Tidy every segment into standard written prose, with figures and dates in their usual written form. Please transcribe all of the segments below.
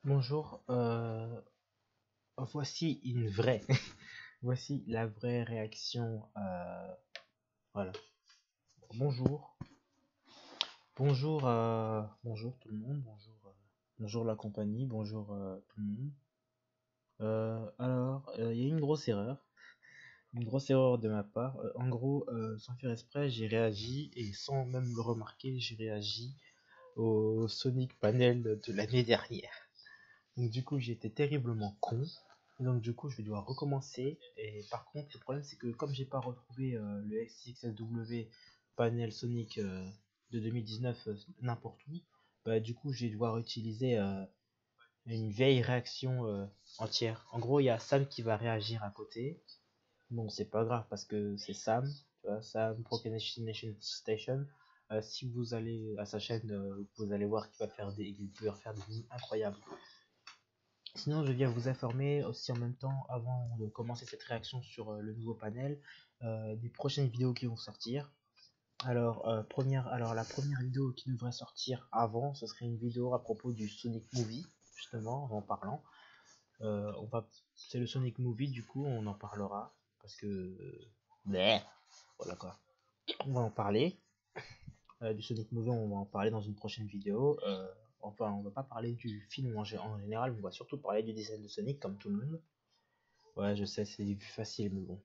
Bonjour, voici une vraie, voici la vraie réaction, voilà. Bonjour, bonjour tout le monde, bonjour la compagnie, bonjour tout le monde. Il y a une grosse erreur de ma part. En gros, sans faire exprès, j'ai réagi et sans même le remarquer, j'ai réagi au Sonic Panel de l'année dernière. Donc du coup, j'ai été terriblement con. Et donc du coup, je vais devoir recommencer. Et par contre, le problème, c'est que comme j'ai pas retrouvé le SXSW panel Sonic de 2019 n'importe où, bah du coup, je vais devoir utiliser une vieille réaction entière. En gros, il y a Sam qui va réagir à côté. Bon, c'est pas grave parce que c'est Sam, tu vois, Sam Procrastination Station. Si vous allez à sa chaîne, vous allez voir qu'il va faire il peut faire des mimiques incroyables. Sinon, je viens vous informer aussi en même temps, avant de commencer cette réaction sur le nouveau panel, des prochaines vidéos qui vont sortir. Alors, la première vidéo qui devrait sortir avant, ce serait une vidéo à propos du Sonic Movie, justement, en parlant. C'est le Sonic Movie, du coup, on en parlera, parce que... voilà quoi. On va en parler. Du Sonic Movie, on va en parler dans une prochaine vidéo. Enfin, on va pas parler du film en général, mais on va surtout parler du design de Sonic, comme tout le monde. Ouais, je sais, c'est facile, mais bon.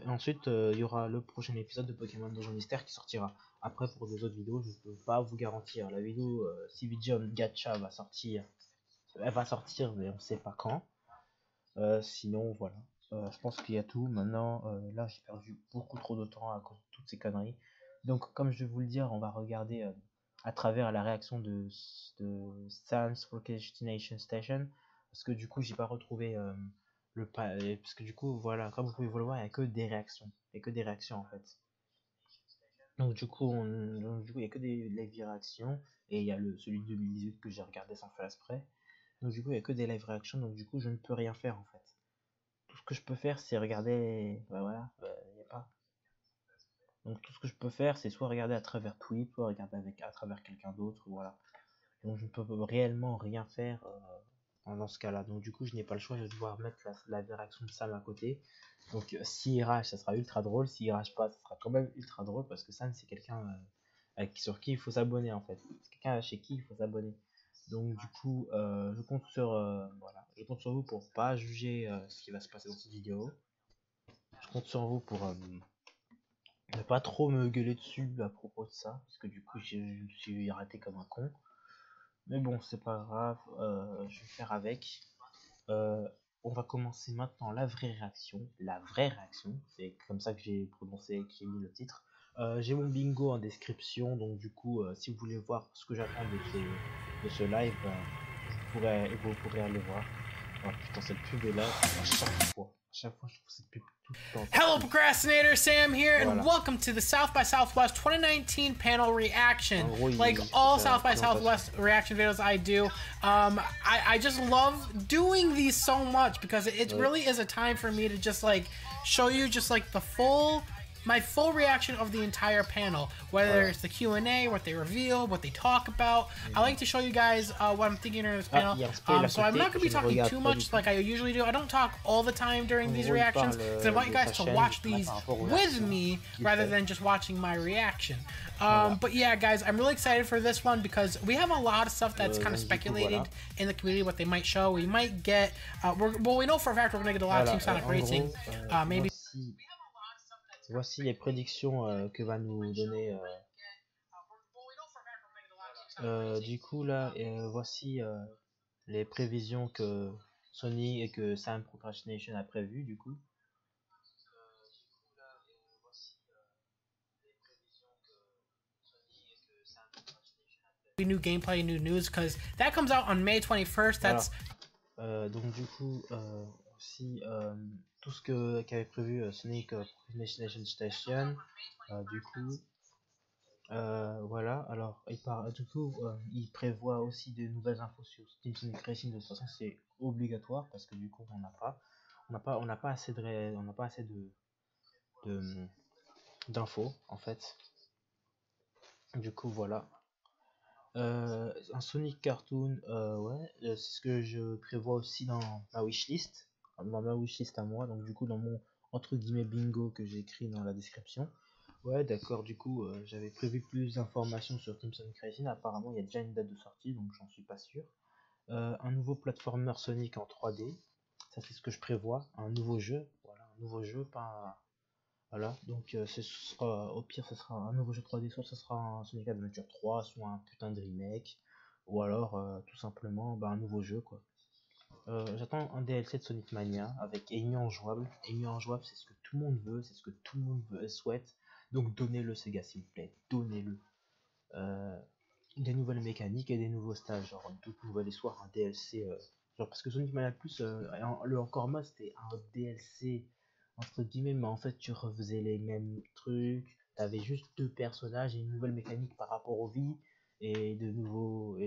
Ensuite, il y aura le prochain épisode de Pokémon Donjon Mystère qui sortira. Après, pour les autres vidéos, je peux pas vous garantir. La vidéo Civigium Gacha va sortir. Elle va sortir, mais on sait pas quand. Sinon, voilà. Je pense qu'il y a tout. Maintenant, là, j'ai perdu beaucoup trop de temps à cause de toutes ces conneries. Donc, comme je vais vous le dire, on va regarder à travers la réaction de Sam's Procrastination Station. Parce que du coup, j'ai pas retrouvé parce que du coup, voilà, comme vous pouvez vous le voir, il n'y a que des réactions. Il n'y a que des réactions en fait. Donc, du coup, il n'y a que des live réactions. Et il y a celui de 2018 que j'ai regardé sans faire exprès. Donc, du coup, il n'y a que des live réactions. Donc, du coup, je ne peux rien faire en fait. Tout ce que je peux faire, c'est regarder. Bah voilà, il n'y a pas. Donc, tout ce que je peux faire, c'est soit regarder à travers Tweet, soit regarder à travers quelqu'un d'autre. Voilà. Donc, je ne peux réellement rien faire dans ce cas-là. Donc, du coup, je n'ai pas le choix. Je vais devoir mettre la réaction de Sam à côté. Donc, s'il rage, ça sera ultra drôle. S'il rage pas, ça sera quand même ultra drôle parce que Sam, c'est quelqu'un sur qui il faut s'abonner en fait. C'est quelqu'un chez qui il faut s'abonner. Donc, du coup, je compte voilà. Je compte sur vous pour pas juger ce qui va se passer dans cette vidéo. Je compte sur vous pour ne pas trop me gueuler dessus à propos de ça, parce que du coup, je me suis raté comme un con. Mais bon, c'est pas grave, je vais faire avec. On va commencer maintenant la vraie réaction. La vraie réaction, c'est comme ça que j'ai prononcé, que j'ai mis le titre. J'ai mon bingo en description, donc du coup, si vous voulez voir ce que j'attends de ce live, vous pourrez aller voir. Oh putain, cette pub est là à chaque fois. À chaque fois, je trouve cette pub tout le temps. Hello procrastinator, Sam here, and welcome to the South by Southwest 2019 panel reaction. Like all South by Southwest reaction videos I do, I just love doing these so much because it really is a time for me to just like show you just like my full reaction of the entire panel, whether it's the Q&A, what they reveal, what they talk about. I like to show you guys what I'm thinking during this panel. So I'm not going to be talking too much like I usually do. I don't talk all the time during these reactions because I want you guys to watch these with me rather than just watching my reaction. But yeah, guys, I'm really excited for this one because we have a lot of stuff that's kind of speculated in the community what they might show. We might get, well, we know for a fact we're going to get a lot of Team Sonic Racing. Maybe. Voici les prédictions que va nous donner. Du coup là, voici les prévisions que Sony et que Sam Procrastination a prévues du coup. New gameplay, new news, because that comes out on May 21st. That's donc du coup aussi tout ce qu'avait prévu Sonic Procrastination Station. Du coup voilà, alors il prévoit aussi de nouvelles infos sur Team Sonic Racing. De toute façon, c'est obligatoire parce que du coup on n'a pas assez d'infos en fait. Du coup voilà. Un Sonic Cartoon, ouais, c'est ce que je prévois aussi dans ma wishlist, à moi, donc du coup dans mon entre guillemets bingo que j'ai écrit dans la description. Ouais, d'accord, du coup j'avais prévu plus d'informations sur Team Sonic Racing, apparemment il y a déjà une date de sortie, donc j'en suis pas sûr. Un nouveau platformer Sonic en 3D, ça c'est ce que je prévois, un nouveau jeu, voilà, un nouveau jeu, pas... Voilà, donc ce sera, au pire, ce sera un nouveau jeu 3D, soit ce sera un Sonic Adventure 3, soit un putain de remake, ou alors tout simplement un nouveau jeu quoi. J'attends un DLC de Sonic Mania avec ennemis en jouable. Ennemis en jouable, c'est ce que tout le monde veut, c'est ce que tout le monde souhaite. Donc donnez-le Sega s'il vous plaît, donnez-le. Des nouvelles mécaniques et des nouveaux stages, genre une toute nouvelle histoire, un DLC. Genre parce que Sonic Mania Plus, le encore mode c'était un DLC entre guillemets, mais en fait tu refaisais les mêmes trucs, t'avais juste deux personnages et une nouvelle mécanique par rapport aux vies et de nouveaux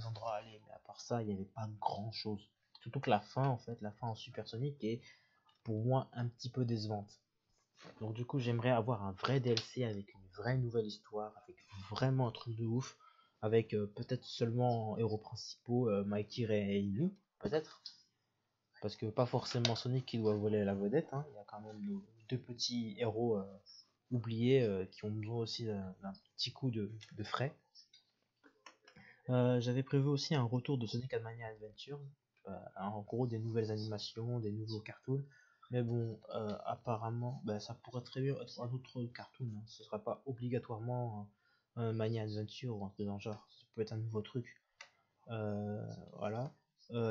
endroits à aller, mais à part ça il n'y avait pas grand chose. Surtout que la fin en fait, la fin en Super Sonic est pour moi un petit peu décevante. Donc du coup j'aimerais avoir un vrai DLC avec une vraie nouvelle histoire, avec vraiment un truc de ouf, avec peut-être seulement héros principaux, Mikey et Inu, peut-être. Parce que pas forcément Sonic qui doit voler la vedette, hein. Il y a quand même deux petits héros oubliés qui ont besoin aussi d'un petit coup de frais. J'avais prévu aussi un retour de Sonic Mania Adventure, en gros des nouvelles animations, des nouveaux cartoons. Mais bon, apparemment, ça pourrait très bien être un autre cartoon, hein. Ce sera pas obligatoirement un Mania Adventure ou un truc dans le genre. Ça peut être un nouveau truc. Voilà.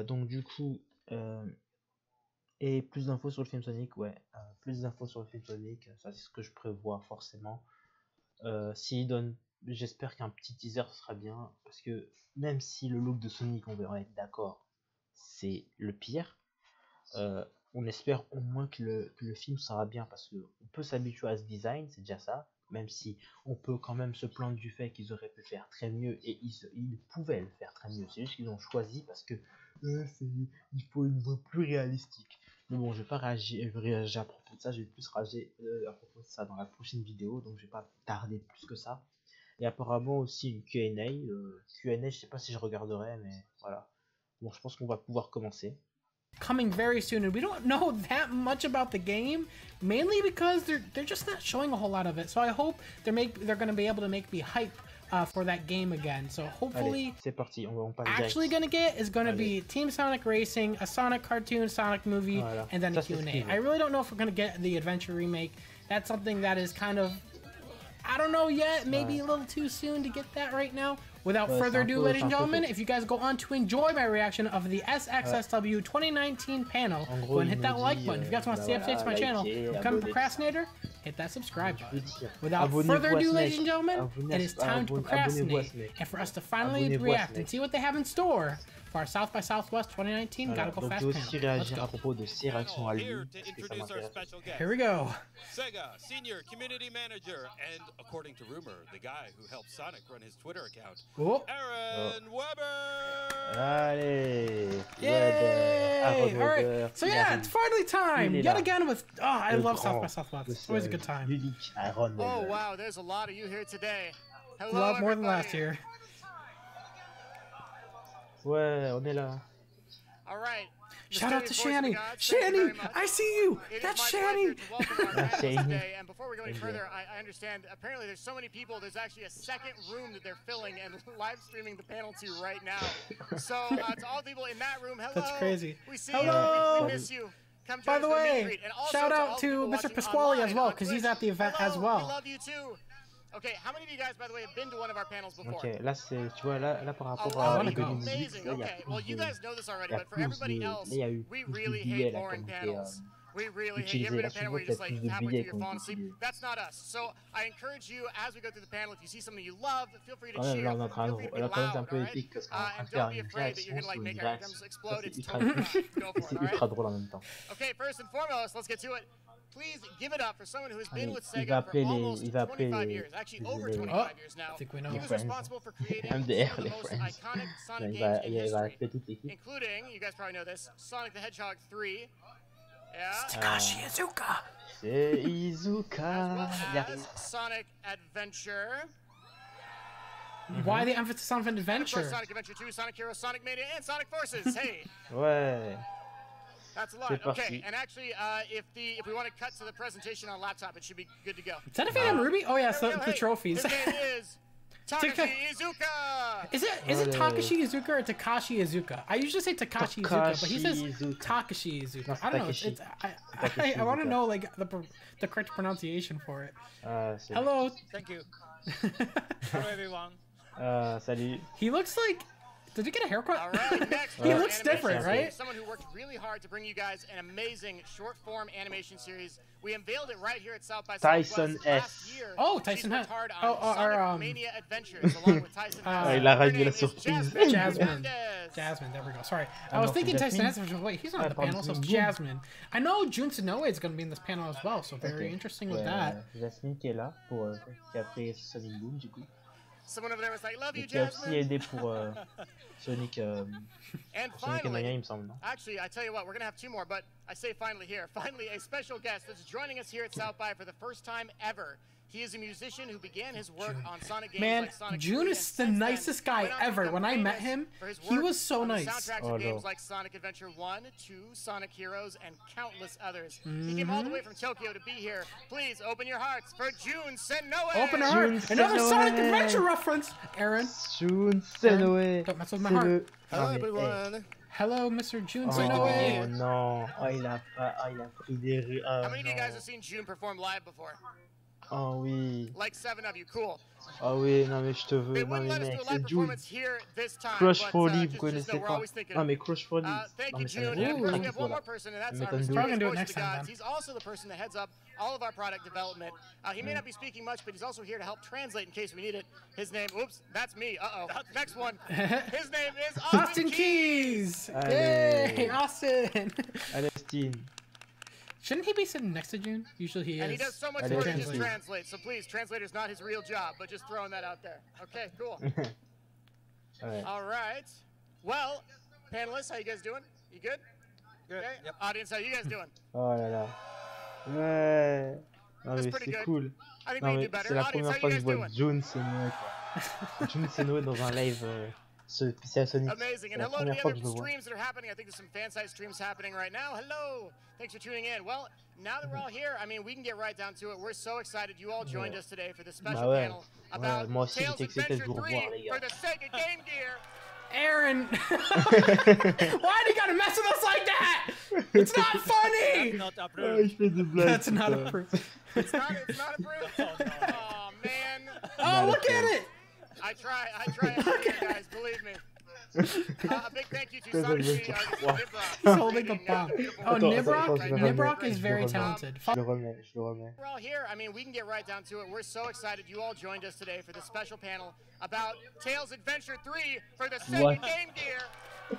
Donc du coup, et plus d'infos sur le film Sonic, ouais. Plus d'infos sur le film Sonic, ça c'est ce que je prévois forcément. S'il donne, j'espère qu'un petit teaser sera bien, parce que même si le look de Sonic, on verra être d'accord, c'est le pire, on espère au moins que le film sera bien, parce que on peut s'habituer à ce design, c'est déjà ça, même si on peut quand même se plaindre du fait qu'ils auraient pu faire très mieux, et ils pouvaient le faire très mieux, c'est juste qu'ils ont choisi parce que il faut une voix plus réalistique. Mais bon, je vais pas réagir à propos de ça, je vais plus rager à propos de ça dans la prochaine vidéo, donc je vais pas tarder plus que ça. Et apparemment aussi une Q&A, je sais pas si je regarderai, mais voilà. Bon, je pense qu'on va pouvoir commencer. Coming very soon, and we don't know that much about the game, mainly because they're just not showing a whole lot of it. So I hope they're going to be able to make me hype for that game again. So hopefully, c'est parti, on passe actually going to get is going to be Team Sonic Racing, a Sonic cartoon, Sonic movie, and then a Q&A. I really don't know if we're going to get the Adventure Remake. That's something that is kind of, I don't know yet, maybe a little too soon to get that right now. Without further ado, ladies and gentlemen, if you guys go on to enjoy my reaction of the SXSW 2019 panel, go and hit that like button. If you guys want to stay updated to my channel, become a procrastinator, hit that subscribe button. Without further ado, ladies and gentlemen, it is time to procrastinate and for us to finally react and see what they have in store for our South by Southwest 2019 Gotta Go Fast panel. Let's go. À propos de ses réactions à lui, Here we go. Sega Senior Community Manager and, according to rumor, the guy who helped Sonic run his Twitter account, Aaron Weber! Allez! Yay! Alright, so yeah, it's finally time! Yet again with, I love South by Southwest. It's always a good time. Oh wow, there's a lot of you here today. Hello, a lot more than last year. Ouais, on est là. All right. Shout out to Shani! Shani! I see you! That's Shani! And before we go any further, I understand apparently there's so many people, there's actually a second room that they're filling and live streaming the panel to right now. So to all the people in that room, hello! That's crazy. We see hello! you, we miss you. Come By the way, shout out to Mr. Pasquale as well, because he's at the event as well. We love you too. Okay, how many of you guys, by the way, have been to one of our panels before? Ok, là c'est, tu vois, là par rapport à amazing. Okay, well you guys know this already, but for everybody else, we really hate boring panels. We really hate. You ever been to a panel where you're just like halfway through you're falling asleep? That's not us. So I encourage you, as we go through the panel, if you see something you love, feel free to cheer. Feel free to be loud, alright? And don't be afraid that you're gonna like make our items explode. It's totally fine. Go for it, alright? Okay, first and foremost, let's get to it. Please give it up for someone who has been with Sega for almost 25 years, actually over 25 years now. He was responsible for creating some of the most iconic Sonic games in history, including, you guys probably know this, Sonic the Hedgehog 3. Yeah. Takashi Iizuka. C'est Iizuka. As well as Sonic Adventure. Why the emphasis on Adventure? Sonic Adventure 2, Sonic Heroes, Sonic Mania, and Sonic Forces. Hey. Ouais. That's a lot. Okay, and actually, if we want to cut to the presentation on laptop, it should be good to go. Is that a fan Ruby? Oh yeah, so the trophies. His name is Takashi Iizuka. Is it Takashi Iizuka or Takashi Iizuka? I usually say Takashi Iizuka, but he says Takashi Iizuka. I don't know. I want to know like the correct pronunciation for it. Hello. Thank you. Hello everyone. Salut. He looks like. Did he get a haircut? All right, next he looks different, right? Someone who worked really hard to bring you guys an amazing short-form animation series. We unveiled it right here at South by Southwest last year. Oh, Tyson S. Sonic Mania Adventures, along with Tyson S. Il a ramené la surprise. Jasmine, there we go. Sorry, I was thinking Tyson S. Wait, he's not on the panel, so it's Jasmine. I know June Sonoe is going to be in this panel as well, so very interesting with that. Jasmine qui est là pour qui a fait Sonic Boom du coup. Someone over there was like, "Love you, Jasmine." Qui a aussi Jasmine. aidé pour Sonic. And Sonic finally, Mania, il me semble, non? actually, I tell you what, we're gonna have two more, but I say finally here. Finally, a special guest that's joining us here at South by for the first time ever. He is a musician who began his work on Sonic games like Sonic June 3, is the nicest guy ever. When I met him, he was so nice. Soundtracks of games like Sonic Adventure 1, 2, Sonic Heroes, and countless others. He came all the way from Tokyo to be here. Please open your hearts for June Sonoe. Open our heart. Another Sonic Adventure reference. Aaron. June Sonoe. Don't mess with my heart. Hello everyone. Hello, Mr. June Oh Sonoe. non, il a pris des rues. How many of you guys have seen June perform live before? Oh oui. Like 7 of you, cool. Oh oui, non mais je te veux, They non wouldn't mais let us do mec, a live c'est June. performance here this time. Crush but, for Leave, just vous connaissez know we're pas? always thinking Non of mais Crush for Leave. Thank Non you, mais ça June. me And dérange, we have one voilà. more person, and that's Mais our comme Mr. June. Probably gonna do it Voice next of the time, Gods. then. He's also the person that heads up all of our product development. He may not be speaking much, but he's also here to help translate in case we need it. His name, oops, that's me. Next one. His name is Austin Keys. Allez. Yay, Austin. Alestine. Shouldn't he be sitting next to June? Usually he is. And he does so much Allez, more than just translate. translate. So please, translator's not his real job, but just throwing that out there. Okay, cool. Ouais. All right. Well, panelists, how you guys doing? You good? Good. Okay. Yep. Audience, how you guys doing? Oh là là. Ouais. Non That's mais pretty c'est good. cool. I think Non we can mais do better. c'est la Audience, première how fois you que je guys vois doing? June Sonoe quoi. June Sonoe dans un live spécial Sonic. Amazing. C'est And la hello to première the fois other que je le vois. streams that are happening. I think there's some fan-side streams happening right now. Hello. Thanks for tuning in. Well, now that we're all here, I mean, we can get right down to it. We're so excited you all joined us today for this special Bah ouais. panel about Moi aussi Tales j'étais excité de Adventure vous 3 revoir les for gars. the Sega Game Gear. Aaron. Why do you gotta mess with us like that? It's not funny. Not Ah, approved. je fais des blagues. That's not putain. approved. It's not approved. Oh, man. Oh, look at it. I try every year, guys, believe me. A big thank you to Sonic Mania Adventure. He's holding a bomb. Oh, Attends, Nibrock? attends, je le Nibrock remets, is je very le remets. talented. Je le remets. We're all here. I mean, we can get right down to it. We're so excited you all joined us today for this special panel about Tales Adventure 3 for the Sega What? Game Gear.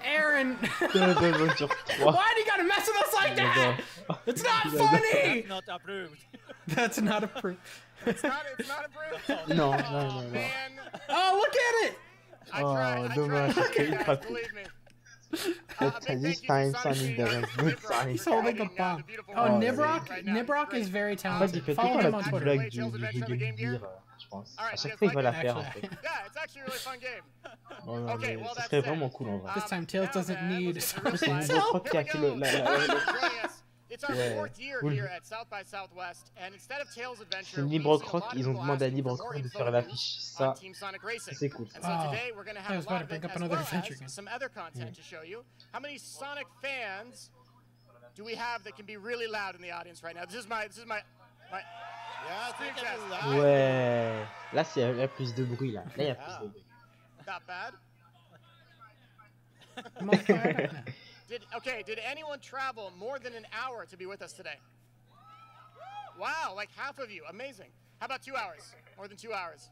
Aaron. Tales Adventure 3. Why do you gotta mess with us like that? It's not funny. Not approved. That's not approved. It's not approved. Non, non, Oh, non, non. man. Oh, look at it. I Oh, try dommage, every c'est year, ultra guys, cool. believe me. That's this time Sonic doesn't good Sonic. He's holding a bomb. Oh, Oh, Nibrock? right now. Nibrock Great. is very En fait, talented. il fait tout Follow le temps him la on petite Twitter. blague du jeu Game Gear, je pense. À chaque fois, il va la faire en fait. Yeah, it's actually a really fun game. Non, non, Okay, mais well, ça that's serait it. vraiment cool en vrai. This time Tails doesn't need C'est Sonic Nibro himself. Croc qui a fait le. It's our Ouais, fourth year cool. here at South by Southwest, and instead of Tales Adventure, C'est we've Libre seen a Croc, lot of ils ont people demandé à asking Libre for Croc more de info faire l'affiche. on Ça, Team Sonic Racing. c'est cool. And so Oh, today we're going to I have was a lot about to of bring it, up as another well adventure as game. some other content to show you. How many Sonic fans do we have that can be really loud in the audience right now? This is my Yeah, Big it's test. loud. Ouais. Là, il y a plus de bruit là. Là, il y a plus de bruit. Not bad. I'm on fire. Did anyone travel more than an hour to be with us today? Wow, like half of you. Amazing. How about 2 hours? More than 2 hours.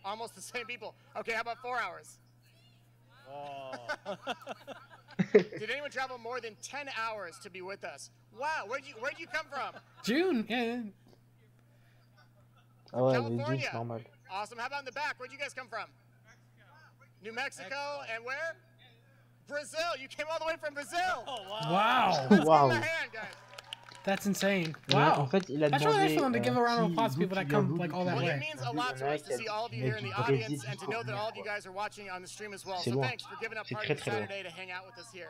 Almost the same people. Okay, how about 4 hours? Oh. Did anyone travel more than 10 hours to be with us? Wow, where'd you come from? June, yeah. Ah ouais, mais June, California. c'est normal. Awesome. How about in the back? Where'd you guys come from? New Mexico. And where? Brazil. You came all the way from Brazil. Oh, wow. Wow. Let's give Wow. them a hand, guys. That's insane. Ouais, Wow. en fait, il a That's really nice for them to demandé give a round of qui applause to people that come like all that Well, it way. means a lot to us to see all of you here in the audience and to know that all of you guys are watching on the stream as well. So thanks for giving up part of your Saturday to hang out with us here.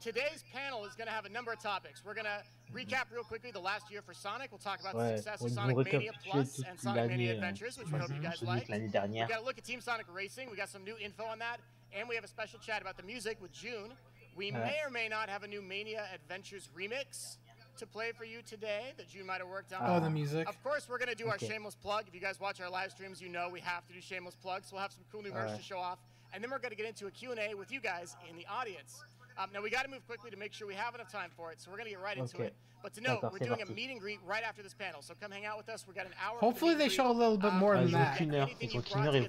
Today's panel is going to have a number of topics. We're going to recap real quickly the last year for Sonic. We'll talk about the success of Sonic Mania Plus and Sonic Mania Adventures, which we hope you guys like. We've got a look at Team Sonic Racing. We got some new info on that. And we have a special chat about the music with June. We may or may not have a new Mania Adventures remix to play for you today that June might have worked on. Oh, the music. Of course, we're going to do our shameless plug. If you guys watch our live streams, you know we have to do shameless plugs. So we'll have some cool new merch to show off. And then we're going to get into a Q&A with you guys in the audience. Now, we got to move quickly to make sure we have enough time for it, so we're going to get right into it. But to note, we're doing a meet and greet right after this panel, so come hang out with us. We've got an hour. Hopefully they show a little bit more than that. Ils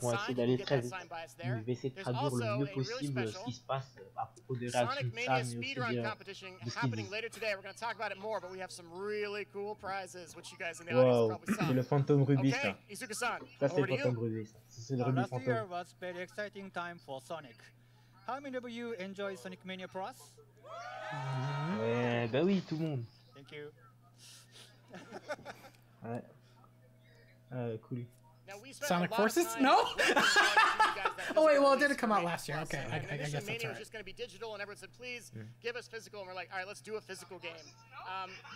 vont essayer d'aller très vite. Je vais essayer de traduire le mieux possible ce qui se passe à propos de réactions Sonic de Mania Sam, mais speedrun aussi competition de ce qu'ils happening disent. later today. We're going to talk about it more, but we have some really cool prizes, which you guys in the audience Wow, probably saw. c'est le fantôme Ruby, ça. Okay, Izuka-san, Ça, c'est over le to fantôme you. Ruby, ça. C'est le Ruby Last year fantôme. was very exciting time for Sonic. How many of you enjoy Sonic Mania Plus? Ouais, bah oui, tout le monde. Thank you. Ouais. Cool. Now, we spent Sonic a lot of Forces? time No? working with you guys that Oh wait, well it physical didn't come out release last year. Plus. Okay, I And guess initially, that's Mania was alright. just going to be digital, and everyone said, please give us physical. And we're like, all right, let's do a physical game.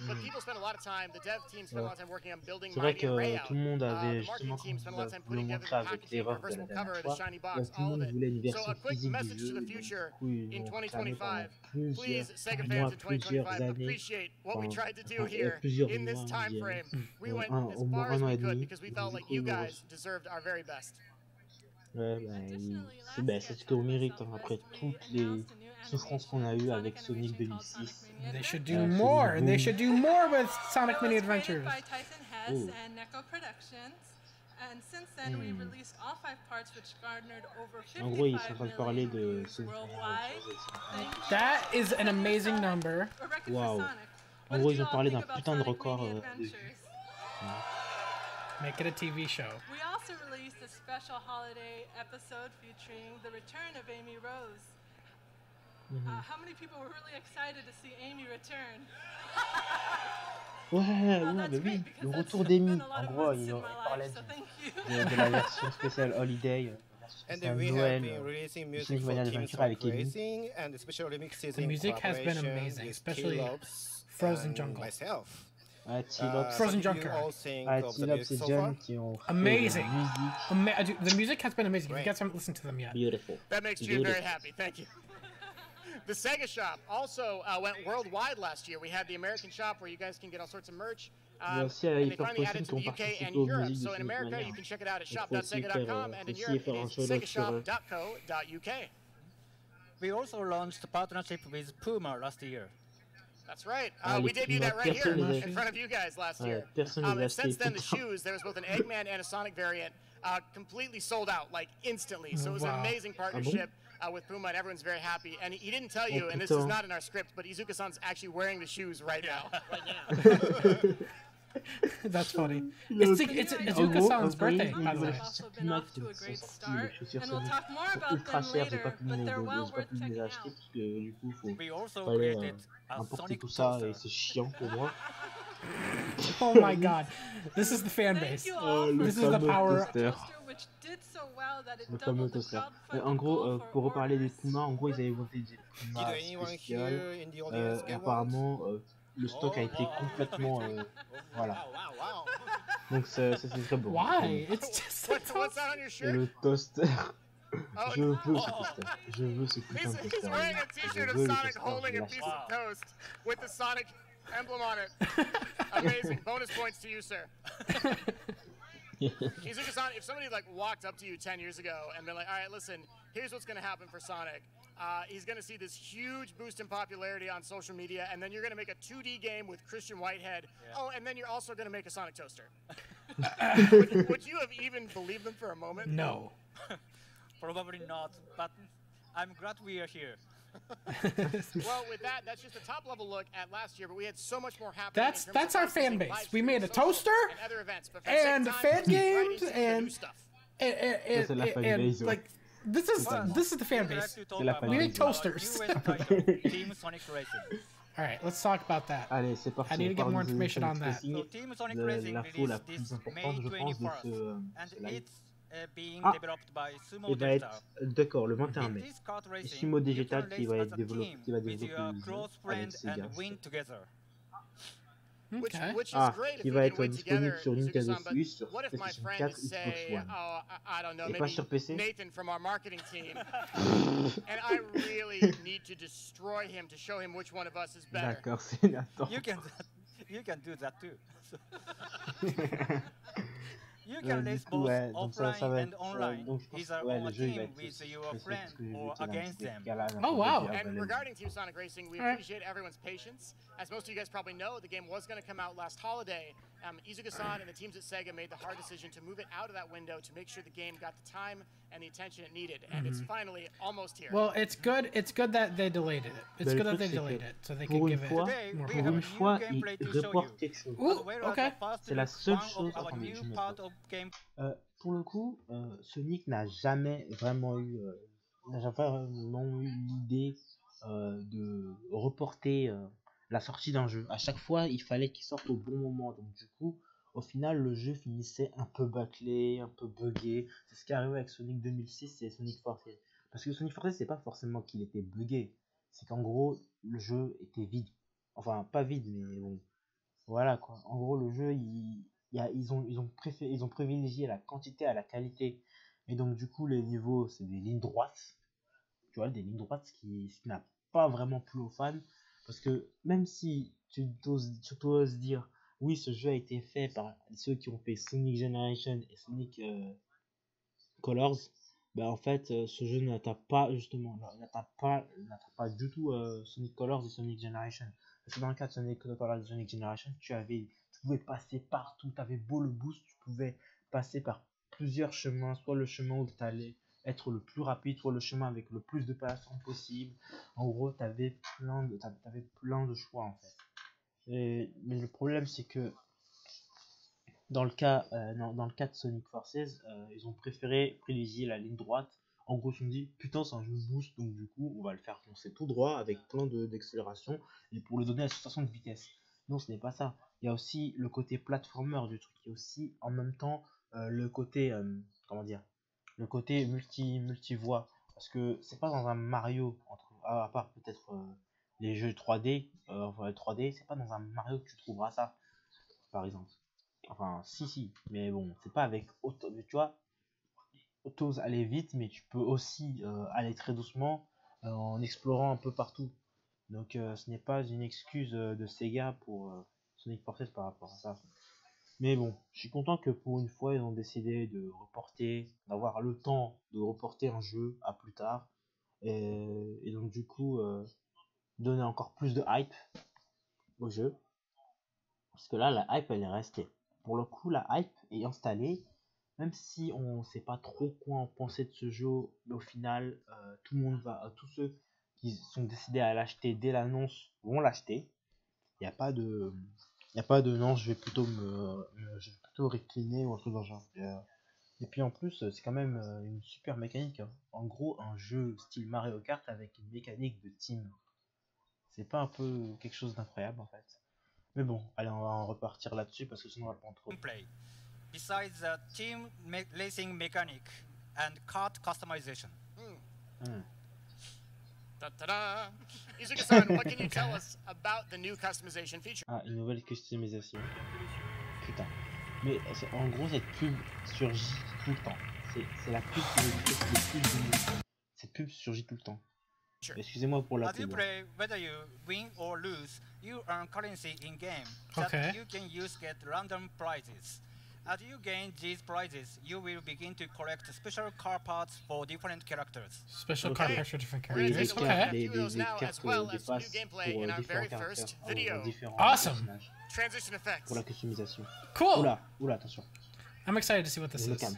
But people spent a lot of time, the dev team spent a lot of time working on building C'est vrai Mighty and que RÉACTION. tout le monde avait The marketing justement, team spent a lot of time comme putting vous le together montrez the avec packaging, l'erreur de la reversible cover, dernière the fois, shiny donc box, tout le all of monde it. voulait une So version a quick physique du message to jeu, the donc future du coup ils in vont cramer 2025. pendant Please, Sega mois, fans in plusieurs 2025, années, appreciate what we tried to do enfin, here plusieurs in this mois, time je frame. dirais. We went as Au moins far as un an we et could demi, because we donc felt du like coup, you guys deserved our very best. Ouais, c'est ce qu'on mérite hein, après toutes les souffrances qu'on a eues avec Sonic 2006. They should do more, and they should do more with Sonic Mania Adventures. By Tyson Hess and Neko Productions. And since then, we released all 5 parts, which garnered over 55 En gros, ils sont en train de parler de Sonic worldwide. That is an amazing number. A record for Wow. Sonic. En What gros, did ils you ont all parlé think d'un about putain de Sonic record Mania de Adventures? Make it a TV show. We also released a special holiday episode featuring the return of Amy Rose. How many people were really excited to see Amy return? Ouais, bah oui, le retour d'Amy. En gros, il parlait de la version spéciale Holiday, And spéciale then we have Noël, been releasing Sonic music for Mania Team Adventure avec Sonic Amy. Racing and the special remixes The in music has been collaboration amazing, with especially T-Lobs Frozen and Jungle. myself. T-Lobs, Frozen What do you Junker. all think of the T-Lobs music et so John far? qui ont fait Amazing. la musique. Dude, the music has been amazing. If you Great. guys haven't listened to them yet. Beautiful. That makes June very happy. Thank you. The Sega Shop also went worldwide last year. We had the American shop where you guys can get all sorts of merch. Il y a aussi And they Hyper finally Potion added qui to ont the UK and participé aux Europe. musiques de So in Sonic America, Mania. you can check it out at Il faut aussi shop.sega.com, and in aussi Europe, faire un it is shout-out sur eux. segashop.co.uk. We also launched a partnership with Puma last year. That's right. Ah, We les debuted that right here personne les a- in front of you guys last Ouais, year. personne les a And since achetés then, tout the le temps. shoes, there was both an Eggman and a Sonic variant, completely sold out, like instantly. So it was an Wow. amazing partnership with Puma, and everyone's very happy. And he didn't tell you, Oh, and this is putain. not in our script, but Izuka-san's actually wearing the shoes right now. That's funny. It's Izuka-san's birthday, by the way. They've also been off to a great start, and we'll talk more about ultra them chers, j'ai pas later, pu but les they're well j'ai pas worth pu les checking acheter out. parce que du coup We also fallait created a importer Sonic tout ça toaster. et c'est chiant pour moi. Oh my god. This is the fan Thank base. you all le for This is the fameux power. toaster. which did so well that it Le fameux doubled the toaster. crowdfunding En gros, goal pour for reparler des orders. Puma, en gros ils avaient monté des Did Puma anyone spéciales. here in the audience Et get one? apparemment, le stock a été complètement. Voilà. Donc c'est très bon. Why? It's just a What's that on your Et shirt? le toaster. Oh, Je veux ce toaster. Je veux ce putain de He's toaster. wearing a Je t-shirt of veux le Sonic toaster, holding je a l'achète. piece of toast with the Sonic emblem on it. Amazing. Bonus points to you, sir. Izuka-san, if somebody like walked up to you 10 years ago and been like, all right, listen, here's what's going to happen for Sonic. He's going to see this huge boost in popularity on social media, and then you're going to make a 2D game with Christian Whitehead. Yeah. Oh, and then you're also going to make a Sonic toaster. would you have even believed them for a moment? No. Probably not, but I'm glad we are here. Well, with that, that's just a top-level look at last year, but we had so much more happening. That's our fan base. We made a toaster and other events, but for and the sake of fan time, let's get right games into the and new stuff. and, C'est la fan and base, ouais. like this is the fan We'd like base. to talk la about famille. We make our toasters. newest title, Team Sonic Racing. right, let's talk about that. Allez, c'est parti. I need to get more information on that. So Team Sonic Racing L'info la released plus this May importante, je pense, de 21st, ce and live. it's being Ah, developed by Sumo il va Digital. être, d'accord, le 21 In mai. this kart Et racing, Sumo you Digital can qui va race être as a développé, team qui va with développer your le jeu close avec friend Sega. and win together. Okay. Which is Ah, great if qui you va can être win disponible together, sur Nintendo Izuka-san, but Switch, sur what if my PlayStation friend 4, is, Xbox say, One. I don't know, Et pas maybe sur PC? Nathan from our marketing team, and I really need to destroy him to show him which one of us is better. D'accord, c'est Nathan. You can do that too. You can race Du coup, both ouais, donc ça offline va and être, online, donc je pense either que ouais, on a le jeu il va team être with aussi your précis friend parce que je or vais dire against them. Oh, wow. And regarding Team Sonic Racing, we appreciate everyone's patience. As most of you guys probably know, the game was going to come out last holiday. Izuka-san and the teams at Sega made the hard decision to move it out of that window to make sure the game got the time and the attention it needed. And it's finally almost here. Well, it's good. It's good that they delayed it. It's good that they delayed it, so they can give it more. Pour une fois, ils reportent quelque chose. Ooh, okay. C'est la seule chose. Attendez, je pour le coup, Sonic n'a jamais vraiment eu l'idée de reporter la sortie d'un jeu. À chaque fois, il fallait qu'il sorte au bon moment. Donc du coup, au final, le jeu finissait un peu bâclé, un peu buggé. C'est ce qui est arrivé avec Sonic 2006 et Sonic Forces. Parce que Sonic Forces, c'est pas forcément qu'il était buggé. C'est qu'en gros, le jeu était vide. Enfin, pas vide, mais bon. Voilà quoi. En gros, le jeu, ils ont privilégié la quantité à la qualité. Et donc, du coup, les niveaux, c'est des lignes droites. Tu vois, des lignes droites, ce qui n'a pas vraiment plu aux fans. Parce que même si tu oses dire, oui, ce jeu a été fait par ceux qui ont fait Sonic Generation et Sonic Colors, bah en fait, ce jeu n'atteint pas justement, n'atteint pas du tout Sonic Colors et Sonic Generation. Parce que dans le cas de Sonic Colors et Sonic Generation, tu pouvais passer partout, tu avais beau le boost, tu pouvais passer par plusieurs chemins, soit le chemin où tu allais être le plus rapide, soit le chemin avec le plus de passations possible. En gros, tu avais plein de choix en fait. Mais le problème, c'est que dans le cas de Sonic Forces, ils ont préféré privilégier la ligne droite. En gros, ils se sont dit, putain, c'est un jeu boost, donc du coup, on va le faire foncer tout droit avec plein d'accélération et pour le donner à 60 de vitesse. Non, ce n'est pas ça. Il y a aussi le côté platformer du truc, il y a aussi en même temps le côté, le côté multi-voix. Parce que c'est pas dans un Mario, à part peut-être les jeux 3D, enfin 3D, c'est pas dans un Mario que tu trouveras ça, par exemple. Enfin, si, mais bon, c'est pas avec auto, tu vois, t'oses aller vite, mais tu peux aussi aller très doucement en explorant un peu partout. Donc, ce n'est pas une excuse de Sega pour Sonic Forces par rapport à ça. Mais bon, je suis content que pour une fois, ils ont décidé de reporter, d'avoir le temps de reporter un jeu à plus tard. Et donc, du coup, donner encore plus de hype au jeu. Parce que là, la hype, elle est restée. Pour le coup, la hype est installée. Même si on ne sait pas trop quoi en penser de ce jeu, mais au final, tout le monde tous ceux qui sont décidés à l'acheter dès l'annonce vont l'acheter. Il n'y a pas de non, je vais plutôt récliner ou un truc dans le genre. Et puis en plus, c'est quand même une super mécanique. Hein. En gros, un jeu style Mario Kart avec une mécanique de team. C'est pas un peu quelque chose d'incroyable en fait. Mais bon, allez, on va en repartir là-dessus parce que sinon on va prendre trop. Besides the team racing mechanic and kart customization. Ta-da! Izuka-san, what can you tell us about the new customization feature? Ah, une nouvelle customisation. Putain. Mais en gros, cette pub surgit tout le temps. C'est la pub qui est le plus de. Cette pub surgit tout le temps. Excusez-moi pour la pub. As you play, whether you win or lose, you earn currency in game that you can use to get random prizes. As you gain these prizes, you will begin to collect special car parts for different characters. Special car parts for different We're characters. going to take a look at a few of those now, as well as some new gameplay in our very first video. Awesome. Transition effects. Pour la customisation. Cool. Oula, attention. I'm excited to see what this is.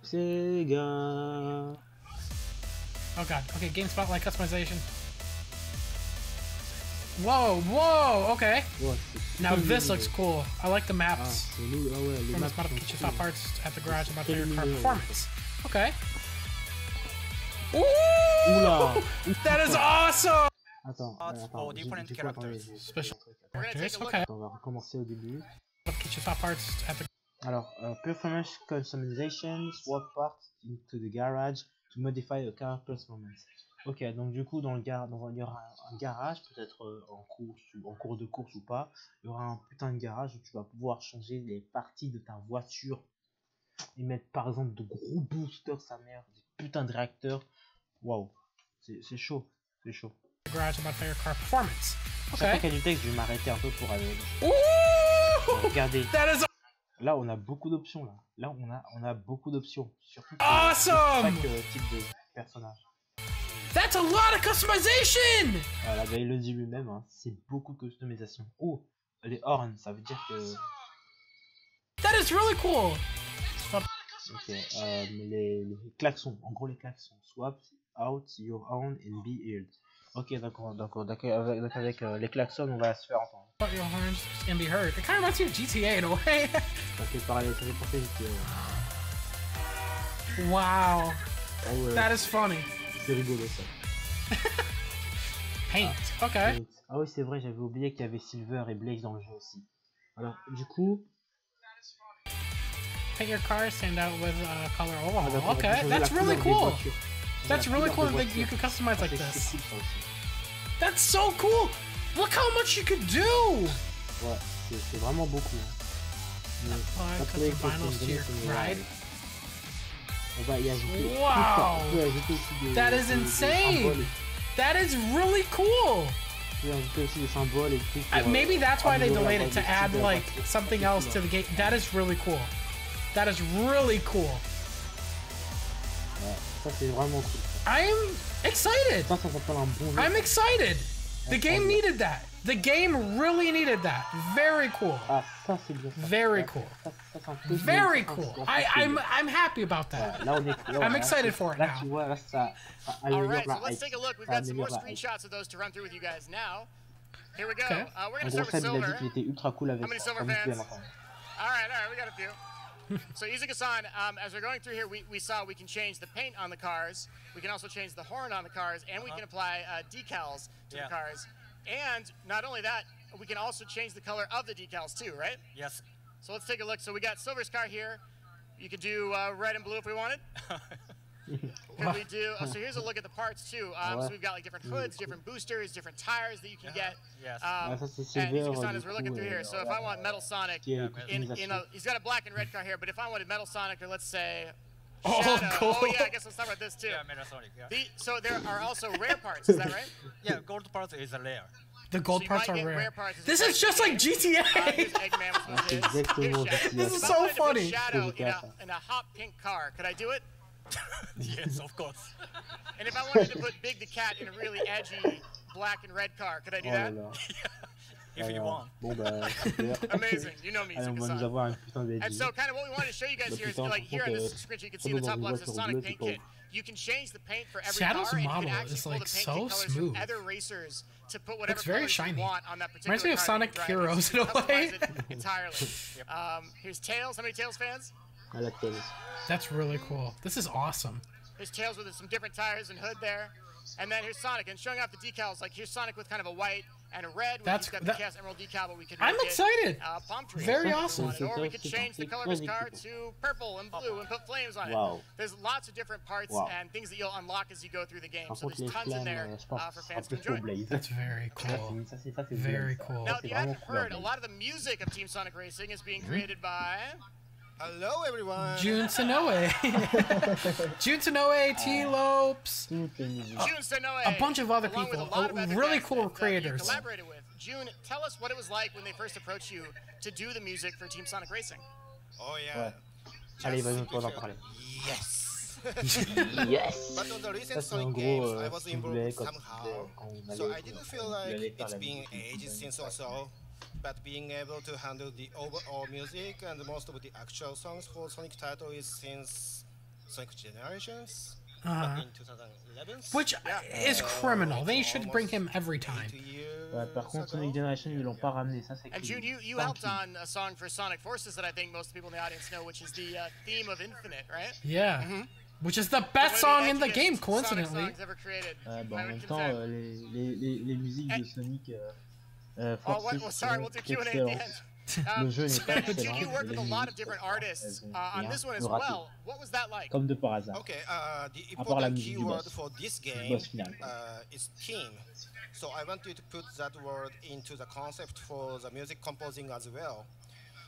Sega. Oh god. Okay, game spotlight customization. Whoa, okay. Now this looks cool. I like the maps. Performance modification top parts at the garage about your car performance. Okay. Ooh! That is awesome! Attends, for different characters. Special We're gonna take characters. a look Okay. On va recommencer au début. Get your top parts at the. Alors, performance customization, swap parts into the garage to modify a character's moments. Ok, donc du coup, il y aura un garage, peut-être en course ou en cours de course ou pas. Il y aura un putain de garage où tu vas pouvoir changer les parties de ta voiture et mettre par exemple de gros boosters, sa mère, des putains de réacteurs. Waouh, c'est chaud, c'est chaud. Garage about your car performance. Chaque Okay. fois qu'il y a du texte, je vais m'arrêter un peu pour aller. Ooh! Regardez. That is Là, on a beaucoup d'options. Là, on a beaucoup d'options. Surtout pour awesome! chaque type de personnage. That's a lot of customization! Voilà, bah, il le dit lui-même, hein, c'est beaucoup de customisation. Oh, les horns, ça veut dire que. That is really cool! Ok, les klaxons, en gros les klaxons. Swap out your horn and be heard. Ok, d'accord. Avec les klaxons, on va se faire entendre. But your horns can be heard. It kind of reminds me of GTA in a way. Ça fait parler, ça fait penser GTA. Wow. Ah ouais, That is funny. c'est rigolo ça. Paint. Okay. Ah oui, c'est vrai, j'avais oublié qu'il y avait Silver et Blaze dans le jeu aussi. Alors, du coup. Paint your car, stand out with color Ah, overhaul. d'accord, on peut Okay, changer that's la really couleur des cool. voitures. That's La really couleur cool des that you voitures. can customize like C'est this. cool, ça aussi. That's so cool. Look how much you could do. Ouais, c'est vraiment beaucoup. Hein. Apply Après, custom vinyls to your ride. On va y ajouter. Wow. On peut ajouter aussi des. That is des insane. symboles. That is really cool. On peut ajouter aussi des symboles et tout. pour, Maybe that's why they améliorer delayed la it, to voiture add de la like voiture. something else to the game. That is really cool. That is really cool. Ouais, ça c'est vraiment cool. I'm excited. Ça s'appelle un bon jeu. I'm excited. The game needed that. The game really needed that. Very cool. Ah, ça c'est bien. Ça. Very Ça, cool. ça, c'est un peu Very bien, ça, cool. ça, c'est bien. I'm happy about Ouais, that. là, on est, là, I'm là, excited c'est- for it là, now. tu vois, là, ça All améliore right, la so let's hype. take a look. We've Ça got some more améliore la hype. screenshots of those to run through with you guys now. Here we go. Okay. We're En gonna gros, start with Seb, il a dit silver. qu'il était ultra cool avec How many ça. silver Comme vous pouvez fans? l'entendre. All right, we got a few. So Izuka-san, as we're going through here, we saw we can change the paint on the cars. We can also change the horn on the cars, and we can apply decals to the cars. And not only that, we can also change the color of the decals too, right? Yes. So let's take a look. So we got Silver's car here. You could do red and blue if we wanted. Could we do? Oh, so here's a look at the parts too. So we've got like different hoods, different boosters, different tires that you can get. Yes. Ah, ça, c'est And Silver, Izuka-san, du as we're looking coup, through here, so if I want Metal Sonic, qui est in customisation. he's got a black and red car here, but if I wanted Metal Sonic, or let's say Oh, Shadow, cool. oh yeah, I guess let's talk about this too. Yeah, Metasonic. Yeah. So there are also rare parts, is that right? Yeah, gold part is a rare. The gold So you parts might are get rare. rare parts as This a is just like here's GTA. Eggman with Ah, c'est his. Here's exactement Shadow. GTA. This is If I so wanted to put funny. Shadow C'est GTA. in a hot pink car, could I do it? Yes, of course. And if I wanted to put Big the Cat in a really edgy black and red car, could I do Oh là that? là. If you want. Bon bah super. Amazing. You know me, Allez, on va nous Izuka-san. avoir un putain And d'edgy. so, kind of what we wanted to show you guys here is like here on this screen, you can see in the top left is the Sonic paint kit. You can change the paint for every Shadow's car, and you model can actually is, pull like, the paint so kit colors smooth. from other racers to put whatever Looks very colors shiny. you want on that particular Reminds me of car Sonic that you're driving. Heroes So you in a can way. customize it entirely. Here's Tails. How many Tails fans? À la télé. That's really cool. This is awesome. There's Tails with some different tires and hood there. And then here's Sonic, and showing off the decals, like here's Sonic with kind of a white and a red. That's- He's got the that- Chaos Emerald decal, but we can I'm make excited. it palm tree. Very if we awesome. wanted. Or we could change the color of his car to purple and blue and put flames on it. Wow. There's lots of different parts Wow. and things that you'll unlock as you go through the game. Par So contre, there's les tons in flammes, there je pense for que ce sera fans to plus pour enjoy. Blaze. That's very Ça, cool. c'est Very Blaze. cool. Now, Ça, if c'est you vraiment haven't heard, a Blaze. lot of the music of Team Sonic Racing is being created by... Hello, everyone. Jun Sonoe. Jun Sonoe, T-Lopes. Jun Sonoe, A bunch of other along with people, a lot of other really guys cool that, you creators. collaborated with. Jun, tell us what it was like when they first approached you to do the music for Team Sonic Racing. Oh, yeah. Allez, vas-y, on va en parler. Yes. Yes. But on the recent Ça, c'est en Sonic gros games, I ce was qu'il voulait involved quand somehow. on So allait I didn't feel on like allait faire it's la been musique. ages since or so. But being able to handle the overall music and most of the actual songs for Sonic title is since Sonic Generations back in 2011. Which is criminal. They should bring him every time. Ouais, par contre, Sonic Generation, ils l'ont pas ramené. Ça, c'est And Jun, you helped on a song for Sonic Forces that I think most people in the audience know, which is the theme of Infinite, right? Yeah. Which is the best song in the game, coincidentally. Bon, en même temps, les musiques de Sonic forcent excellence. Le jeu n'est pas excellent, you worked with a lot of different artists on this one as well. What was that like? Comme de par hasard. Okay, the important keyword for this game is team. So I wanted to put that word into the concept for the music composing as well.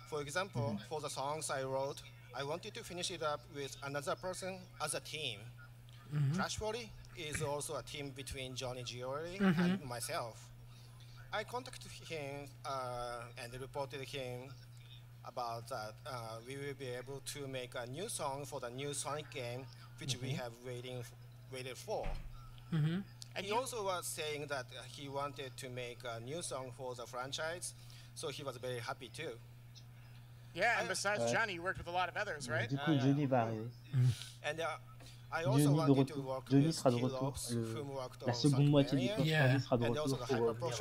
For example, for the songs I wrote, I wanted to finish it up with another person as a team. Crash Volley is also a team between Johnny Giori and myself. I contacted him and reported him about that we will be able to make a new song for the new Sonic game, which we have waited for. And he also was saying that he wanted to make a new song for the franchise, so he was very happy too. Yeah, and besides Johnny, you worked with a lot of others, right? Du coup, Johnny va arriver. And I also wanted to work Johnny with sera de retour. La seconde moitié du coffre, Johnny sera de retour pour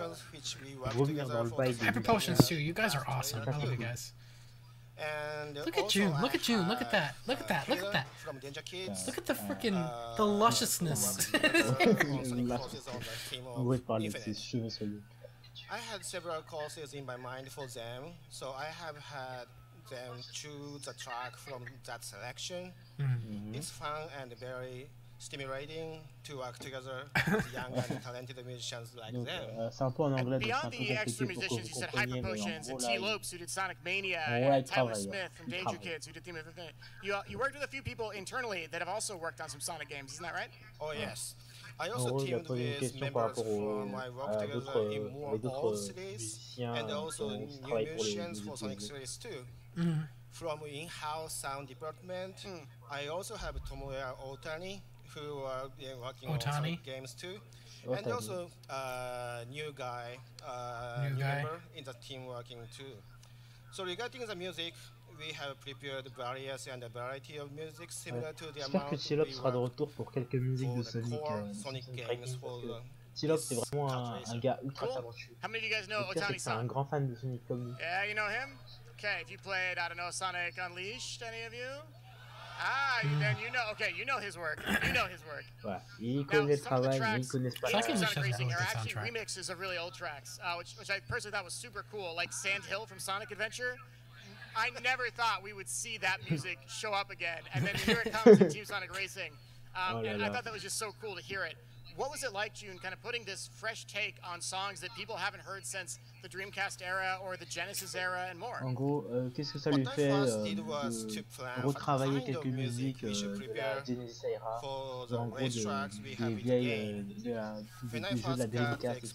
revenir dans le bail de Hyper Potions too. You guys are awesome. I love you guys. And look at June. Look at June. Look at that. Look at that. Look at that. From Danger Kids. Look at the freaking the lusciousness. I had several courses in my mind for them, so I have had them choose a track from that selection. It's fun and very stimulating to work together with young and talented musicians like them. C'est un peu en anglais, donc c'est un peu Beyond the extra compliqué pour que musicians, vous you said compreniez, Hyper mais en Potions and gros là, T-Lopes who did Sonic Mania, ouais, and Tyler travaille, Smith from Danger Kids who did Theme of the Thing. You worked with a few people internally that have also worked on some Sonic games, isn't that right? Oh yes. I also teamed with members from my work together in more old cities and also new musicians for Sonic series too. From in-house sound department, I also have Tomoya Otani, who are working on Sonic games too. And also new member in the team working too. So regarding the music, we have prepared various and a variety of music similar to the amount que T-Lopes sera de retour pour quelques musiques de Sonic. T-Lopes c'est vraiment un gars ultra talentueux. How many of you guys know Otani? C'est un grand fan de Sonic comme lui. Yeah, you know him? Okay, if you played, I don't know, Sonic Unleashed, any of you? Ah, then you know, okay, you know his work. You know his work. Ouais, il connaît le travail, mais il connaît pas Sonic Racing are actually remixes of really old tracks, which I personally thought was super cool, like Sand Hill from Sonic Adventure. I never thought we would see that music show up again, and then here it comes in Team Sonic Racing. And I thought that was just so cool to hear it. What was it like, June, kind of putting this fresh take on songs that people haven't heard since the Dreamcast era or the Genesis era and more? En gros, qu'est-ce que ça lui fait de retravailler quelques musiques de la Genesis era, en gros des vieilles des jeux de la Dreamcast aussi.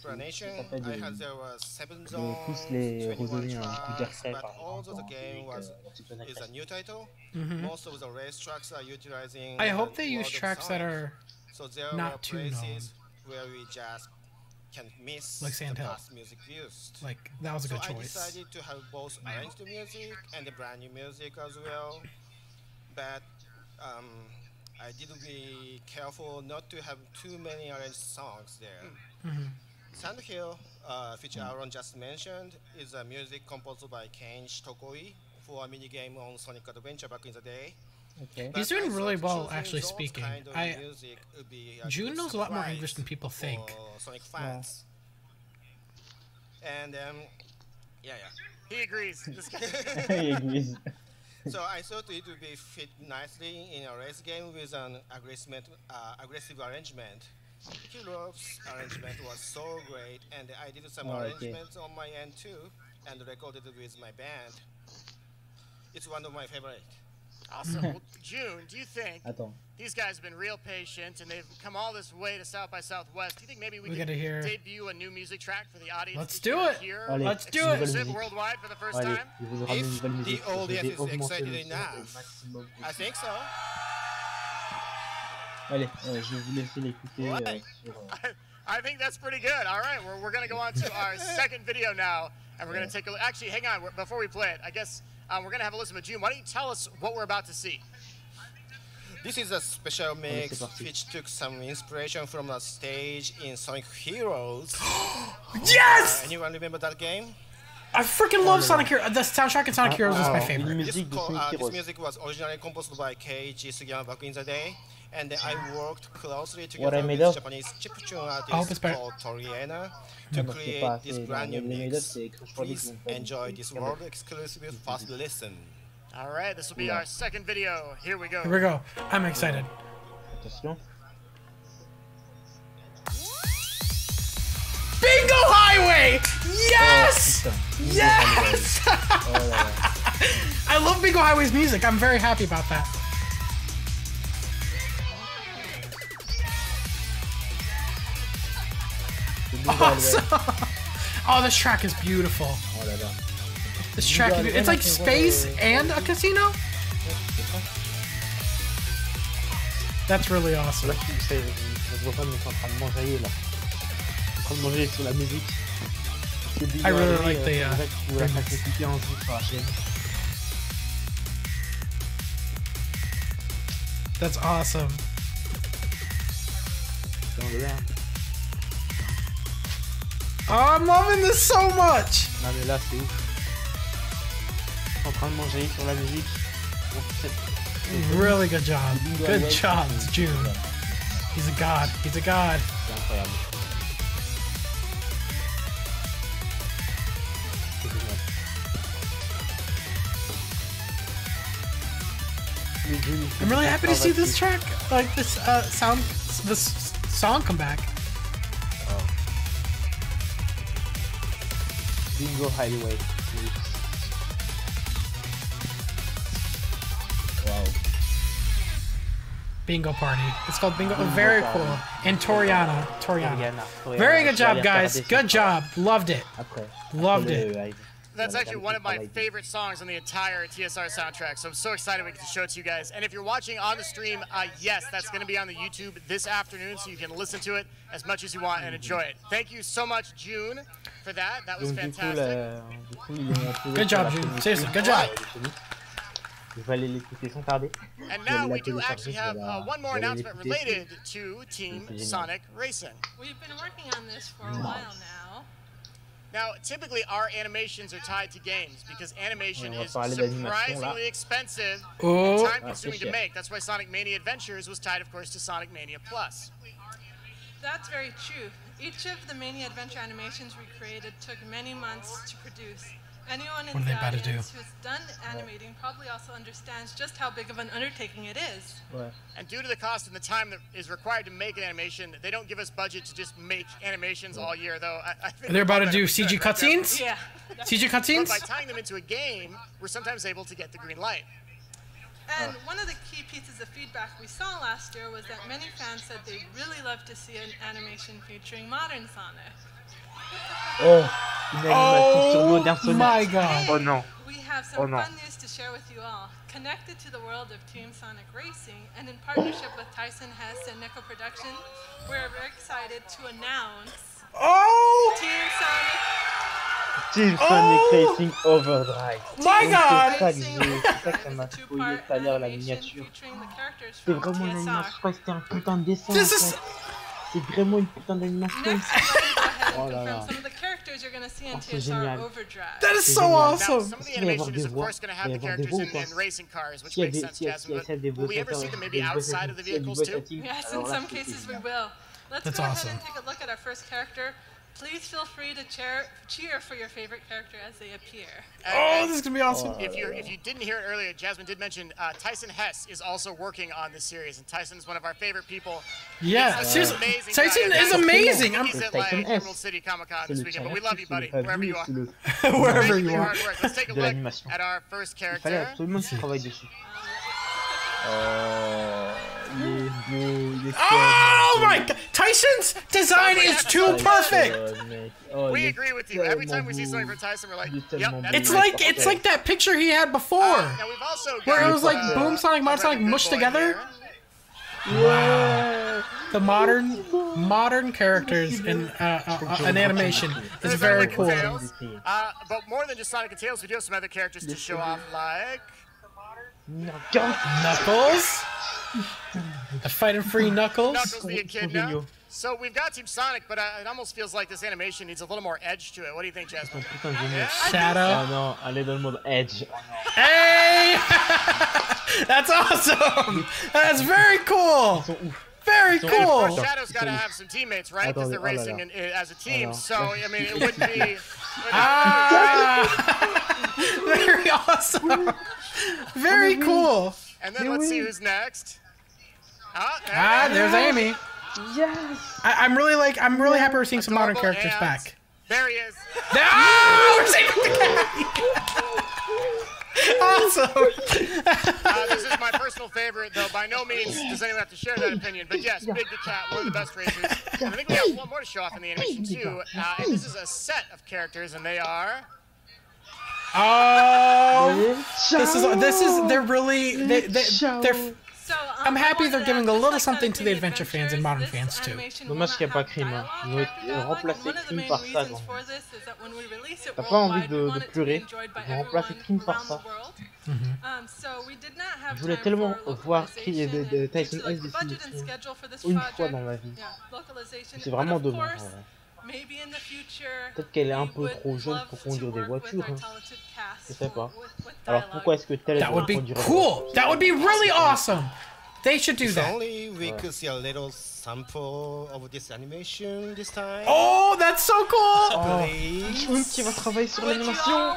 Ça fait de tous les redonner un coup d'air frais par exemple. I hope they use tracks that are not too known. Where we just can miss like Sand Hill. Music used. Like that was a good choice. I decided to have both arranged music and the brand new music as well, but I did be careful not to have too many arranged songs there. Sand Hill, which Aaron just mentioned, is a music composed by Kenji Tokoi for a mini game on Sonic Adventure back in the day. Okay. He's doing really well, actually speaking. June knows a lot more English than people think. Sonic fans. And he agrees. He agrees. So I thought it would be fit nicely in a race game with an aggressive arrangement. T-Lopes' arrangement was so great, and I did some arrangements on my end too, and recorded it with my band. It's one of my favorites. Awesome. Well, June, do you think these guys have been real patient and they've come all this way to South by Southwest? Do you think maybe we could debut a new music track for the audience? Let's do it. Let's do it. Worldwide for the first time. If the audience is excited enough, I think so. Allez, je vais vous laisser l'écouter. I think that's pretty good. All right, we're going to go on to our second video now, and we're going to take a look. Actually, hang on. Before we play it, I guess we're going to have a listen to June. Why don't you tell us what we're about to see? This is a special mix which took some inspiration from a stage in Sonic Heroes. Yes! Anyone remember that game? I freaking love Sonic Heroes. The soundtrack in Sonic Heroes is my favorite. This music was originally composed by Keiji Sugiyama back in the day, and I worked closely together with Japanese chiptune artist called Toriana to create this brand new mix. Please enjoy this world exclusive fast listen. All right, this will be our second video. Here we go. Here we go. I'm excited. Attention. Bingo Highway! Yes! Yes! I love Bingo Highway's music. I'm very happy about that. Awesome! Oh, this track is beautiful. This track, it's like space and a casino? That's really awesome. I really like the That's awesome. Oh, I'm loving this so much. Non mais là c'est ouf. En train de manger sur la musique. Really good job. Good job, June. He's a god. He's a god. C'est incroyable. I'm really happy to see this track, like this song come back. Oh. Bingo Highway. Wow. Bingo Party. It's called Bingo. Oh, very cool. And Toriana. Very good job, guys. Good job. Loved it. Loved it. That's actually one of my favorite songs on the entire TSR soundtrack, so I'm so excited we get to show it to you guys. And if you're watching on the stream, yes, that's going to be on the YouTube this afternoon, so you can listen to it as much as you want and enjoy it. Thank you so much, June, for that. That was fantastic. Good job, June. Seriously, good job. And now we do actually have one more announcement related to Team Sonic Racing. We've been working on this for a while now. Now, typically our animations are tied to games because animation is surprisingly expensive and time-consuming to make. That's why Sonic Mania Adventures was tied, of course, to Sonic Mania Plus. That's very true. Each of the Mania Adventure animations we created took many months to produce. Anyone in the audience who's done animating probably also understands just how big of an undertaking it is. And due to the cost and the time that is required to make an animation, they don't give us budget to just make animations all year, though. I think they're about to do CG cutscenes? Yeah. CG cutscenes? But by tying them into a game, we're sometimes able to get the green light. And one of the key pieces of feedback we saw last year was that many fans said they'd really love to see an animation featuring modern Sonic. Oh my god. Oh no. We have some fun news to share with you all. Connected to the world of Team Sonic Racing and in partnership with Tyson Hess and Neko Production, we're very excited to announce Team Sonic Racing Overdrive. My god. C'est ça que m'a spoilé tout à l'heure la miniature. C'est vraiment une animation, je crois que c'était un putain de dessin. C'est vraiment une putain d'animation. Oh là là. C'est génial. That is so awesome. Some of the animation is of course going to have the characters in racing cars, which makes sense, Jasmine. But will we ever see them maybe outside of the vehicles too? Yes, in some cases we will. Let's go ahead and take a look at our first character. Please feel free to cheer for your favorite character as they appear. Oh, this is gonna be awesome. If you didn't hear it earlier, Jasmine did mention Tyson Hess is also working on this series, and Tyson is one of our favorite people. Yeah, Tyson is amazing. He's at Emerald City Comic Con this weekend, but we love you, buddy, wherever you are. Wherever you are. Let's take a look at our first character. Oh my god! Tyson's design is too perfect! We agree with you. Every time we see something from Tyson, we're like, yep. It's like that picture he had before. Now we've also where it was like Boom Sonic, Mod Sonic mushed together. Yeah. The modern characters in an animation is very cool. But more than just Sonic and Tails, we do have some other characters to show off, like Knuckles. The fighting free Knuckles. Knuckles the Echidna. So we've got Team Sonic, but it almost feels like this animation needs a little more edge to it. What do you think, Jasmine? Shadow. Ah non, allez dans le mode edge. Hey! That's awesome! That's very cool! Very cool! Shadow's got to have some teammates, right? Because they're racing as a team, so, I mean, it wouldn't be... Very awesome! Very cool! And then let's see who's next. There's Amy. Yes! I'm really happy we're seeing some modern characters back. There he is. We're seeing the cat! Awesome! This is my personal favorite, though by no means does anyone have to share that opinion. But yes, Big the Cat, one of the best racers. And I think we have one more to show off in the animation too. And this is a set of characters, and they are. Oh! They're really they're. So, I'm happy they're giving a little something to the Adventure fans and modern fans too. Dommage qu'il n'y a pas Crime. Hein. Ils ont remplacé Crime par ça. T'as pas envie de pleurer. Ils ont remplacé Crime par ça. Je voulais tellement voir Tyson S dessiner une fois dans ma vie. C'est vraiment dommage. Peut-être qu'elle est un peu trop jeune pour conduire des voitures. Hein. Je sais pas. Alors pourquoi est-ce que tel That would be cool. That would be really awesome. They should do that. Only we could see a little sample of this animation this time. Oh, that's so cool. Oh, qui va travailler sur l'animation.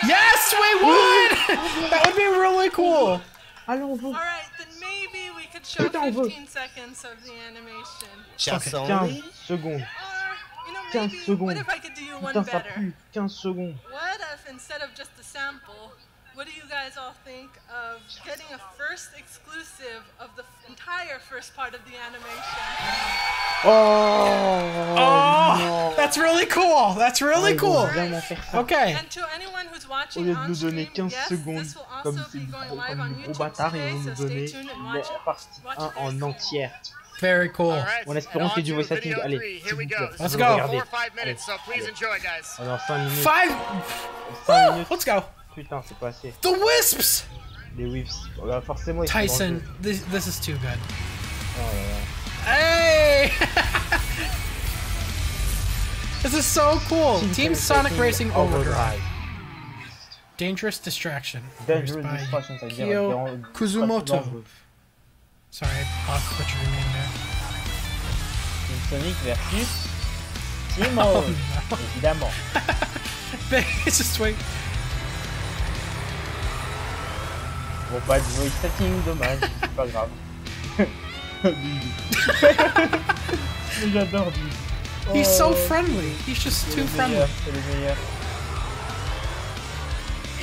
Yes, we would. That would be really cool. Allons, on veut. Alright, then maybe we could show 15 seconds of the animation. Just 15 secondes. 15 secondes. What if I could do you one Putain, ça better? pue. 15 secondes. What if instead of just a sample, what do you guys all think of getting a first exclusive of the entire first part of the animation? Oh, that's really cool. That's really cool. Okay. And to anyone who's watching Au lieu de on nous donner stream, 15 yes, secondes this will comme also ces be going gros live on YouTube bâtards, today, ils vont so nous stay donner tuned and la watch partie it 1 en entière. Very cool. En espérant qu'il y ait du voice acting. Allez, s'il vous plaît. Let's go. Regardez. 4 or 5 minutes, so please enjoy, guys. Alors 5 minutes. 5 minutes. Let's go. Putain, c'est pas assez. The Wisps. Les Whips. Forcément, ils Tyson, sont dans le jeu. this is too good. Oh là là. Hey! This is so cool. Team Sonic Racing Overdrive. Dangerous Distraction. Dangerous Distraction, ça veut dire Kyo Kuzumoto. Sorry, I butchered your name there. Team Sonic versus Team Mode, évidemment. It's just wait. Bon, pas de voice setting, dommage, c'est pas grave. J'adore Big. He's so friendly. He's just too friendly. C'est le meilleur.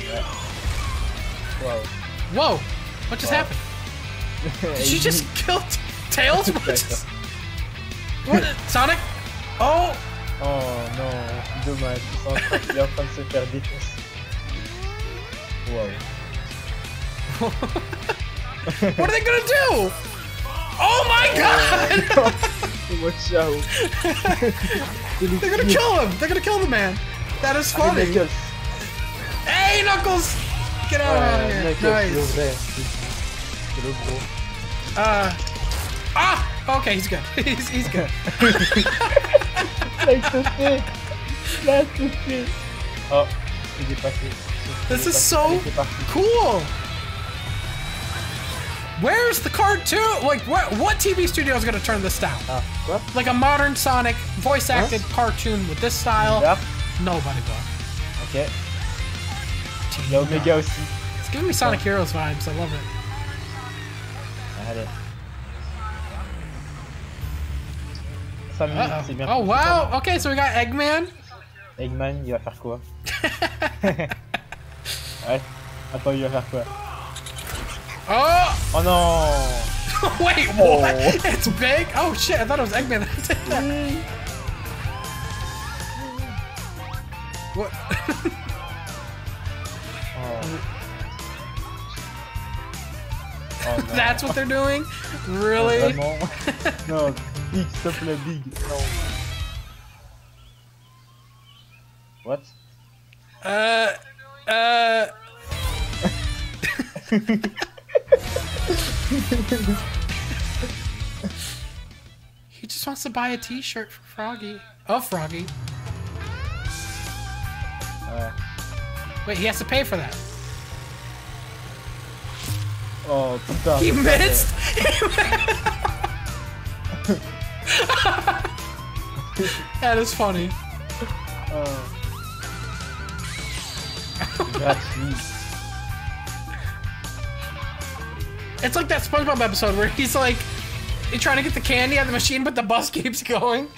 Ouais. Wow. Whoa! What just happened? Did you just kill Tails? What? Sonic? Oh! Oh non, dommage. Il est en train de se faire défoncer. Wow. What are they gonna do? Oh my god! Watch out. They're gonna kill him! They're gonna kill the man! That is funny! Knuckles. Hey, Knuckles! Get out of here! Knuckles, Nice! C'est le gros. Okay, he's good. he's good. Là, il se fait. Là, il se fait. Oh, il est passé. This is so cool! Where's the cartoon? Like, what TV studio is gonna turn this style? What? Like a modern Sonic voice-acted cartoon with this style? Nobody will. Ok. Il y a Omega aussi. It's giving me Sonic Heroes vibes. I love it. Allez. 5 minutes, c'est bien. Oh wow! Okay, so we got Eggman. Eggman, il va faire quoi? Ouais. Attends, il va faire quoi? Oh! Oh non! Wait, what? It's big? Oh shit, I thought it was Eggman. What? Oh no. That's what they're doing? Really? Non, Big, s'il te plaît, Big. Non. What? just wants to buy a T-shirt for Froggy. Oh, Froggy. Wait, he has to pay for that. Oh, putain. He missed. That is funny. It's like that SpongeBob episode where he's like, he's trying to get the candy out of the machine, but the bus keeps going.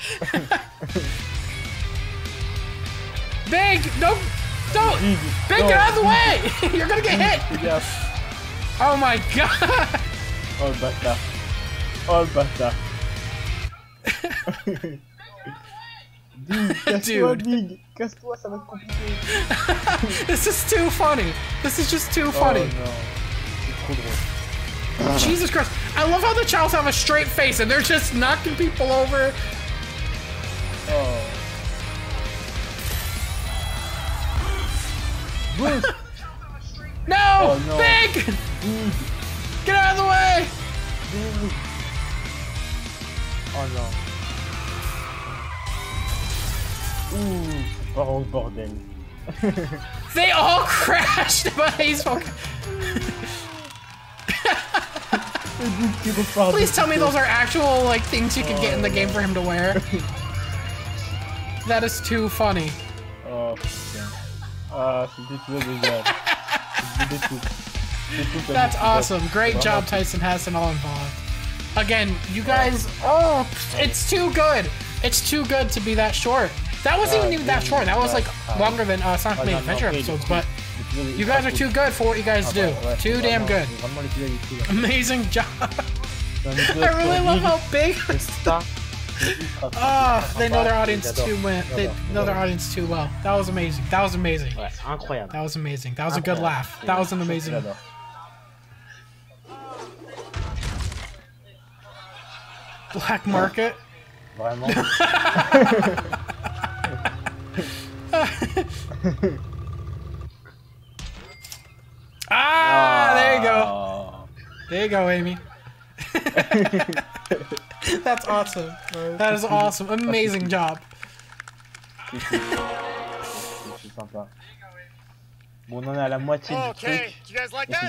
Big, no, don't, Big, get out of the way! You're gonna get hit. Yes. Oh my god. Oh le bâtard. Oh le bâtard. Casse-toi, Big. Casse-toi, ça va être compliqué. This is too funny. This is just too funny. Oh non. C'est trop drôle. Jesus Christ. I love how the Childs have a straight face and they're just knocking people over. Oh. No! Oh, no! Big! Get out of the way! Oh non. Ouh, oh bordel. They all crashed, but he's fucking... Please tell me those are actual like things you could get in the game for him to wear. That is too funny. Oh putain. Ah, c'était trop génial. That's awesome. Great job, Tyson Hassan, all involved. Again, you guys, oh, it's too good. It's too good to be that short. That wasn't even that short. That was like longer than Sonic Mania Adventure episodes, but you guys are too good for what you guys do. Too damn good. Amazing job. I really love how big. They know their audience too well. They know their audience too well. That was amazing. That was amazing. Incroyable. That was amazing. That was a good laugh. That was an amazing. Black market. Vraiment. There you go. There you go, Amy. That's awesome. That is awesome. Amazing job. C'est sympa. Bon, on en est à la moitié du truc.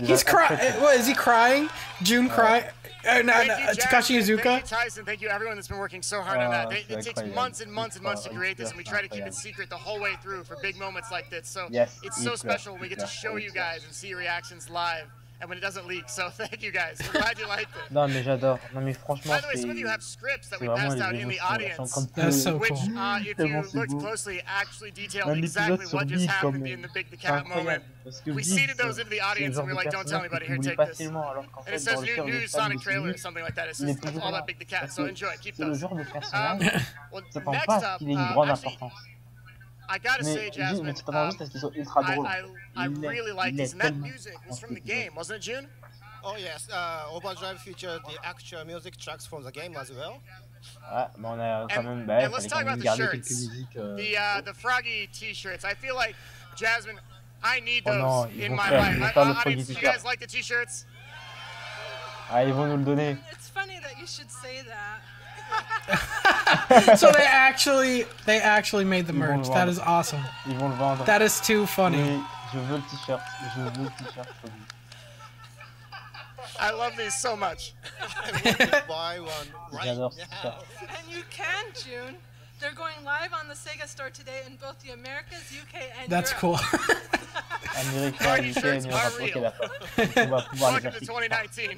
He's crying. What is he crying? June crying. Takashi Iizuka. Thank you, Tyson. Thank you, everyone that's been working so hard on that. It takes months and months and months to create this, and we try to keep it secret the whole way through for big moments like this. So it's so special when we get to show you guys and see your reactions live, and when it doesn't leak. So thank you guys. We're glad you liked it. Non mais j'adore. Non mais franchement, by the way, some of you have scripts that we passed out in the audience, That's so which, cool. if you looked closely, actually detailed exactly what just happened in the Big the Cat moment. We seeded those into the audience, and we were like, don't tell anybody, here, take this. And it says new Sonic trailer or something like that. It says all about Big the Cat, so enjoy, keep those. Well, next up, actually, I gotta say, Jasmine, I really like this, and that music was from the game, wasn't it, June? Oh yes, Overdrive featured the actual music tracks from the game as well. Ah, mais on a quand même, and let's talk about the shirts, the Froggy t-shirts. I feel like, Jasmine, I need those in my life. Audience, you guys like the t-shirts? Ah, ils vont nous le donner. It's funny that you should say that. So they actually made the merch. That is awesome. Ils vont le vendre. That is too funny. Oui, je veux le t-shirt. Je veux le t-shirt. I love these so much. I want to buy one right now. And you can, June. They're going live on the Sega store today in both the Americas, UK, and That's Europe. cool. Party shirts are real. Welcome to 2019.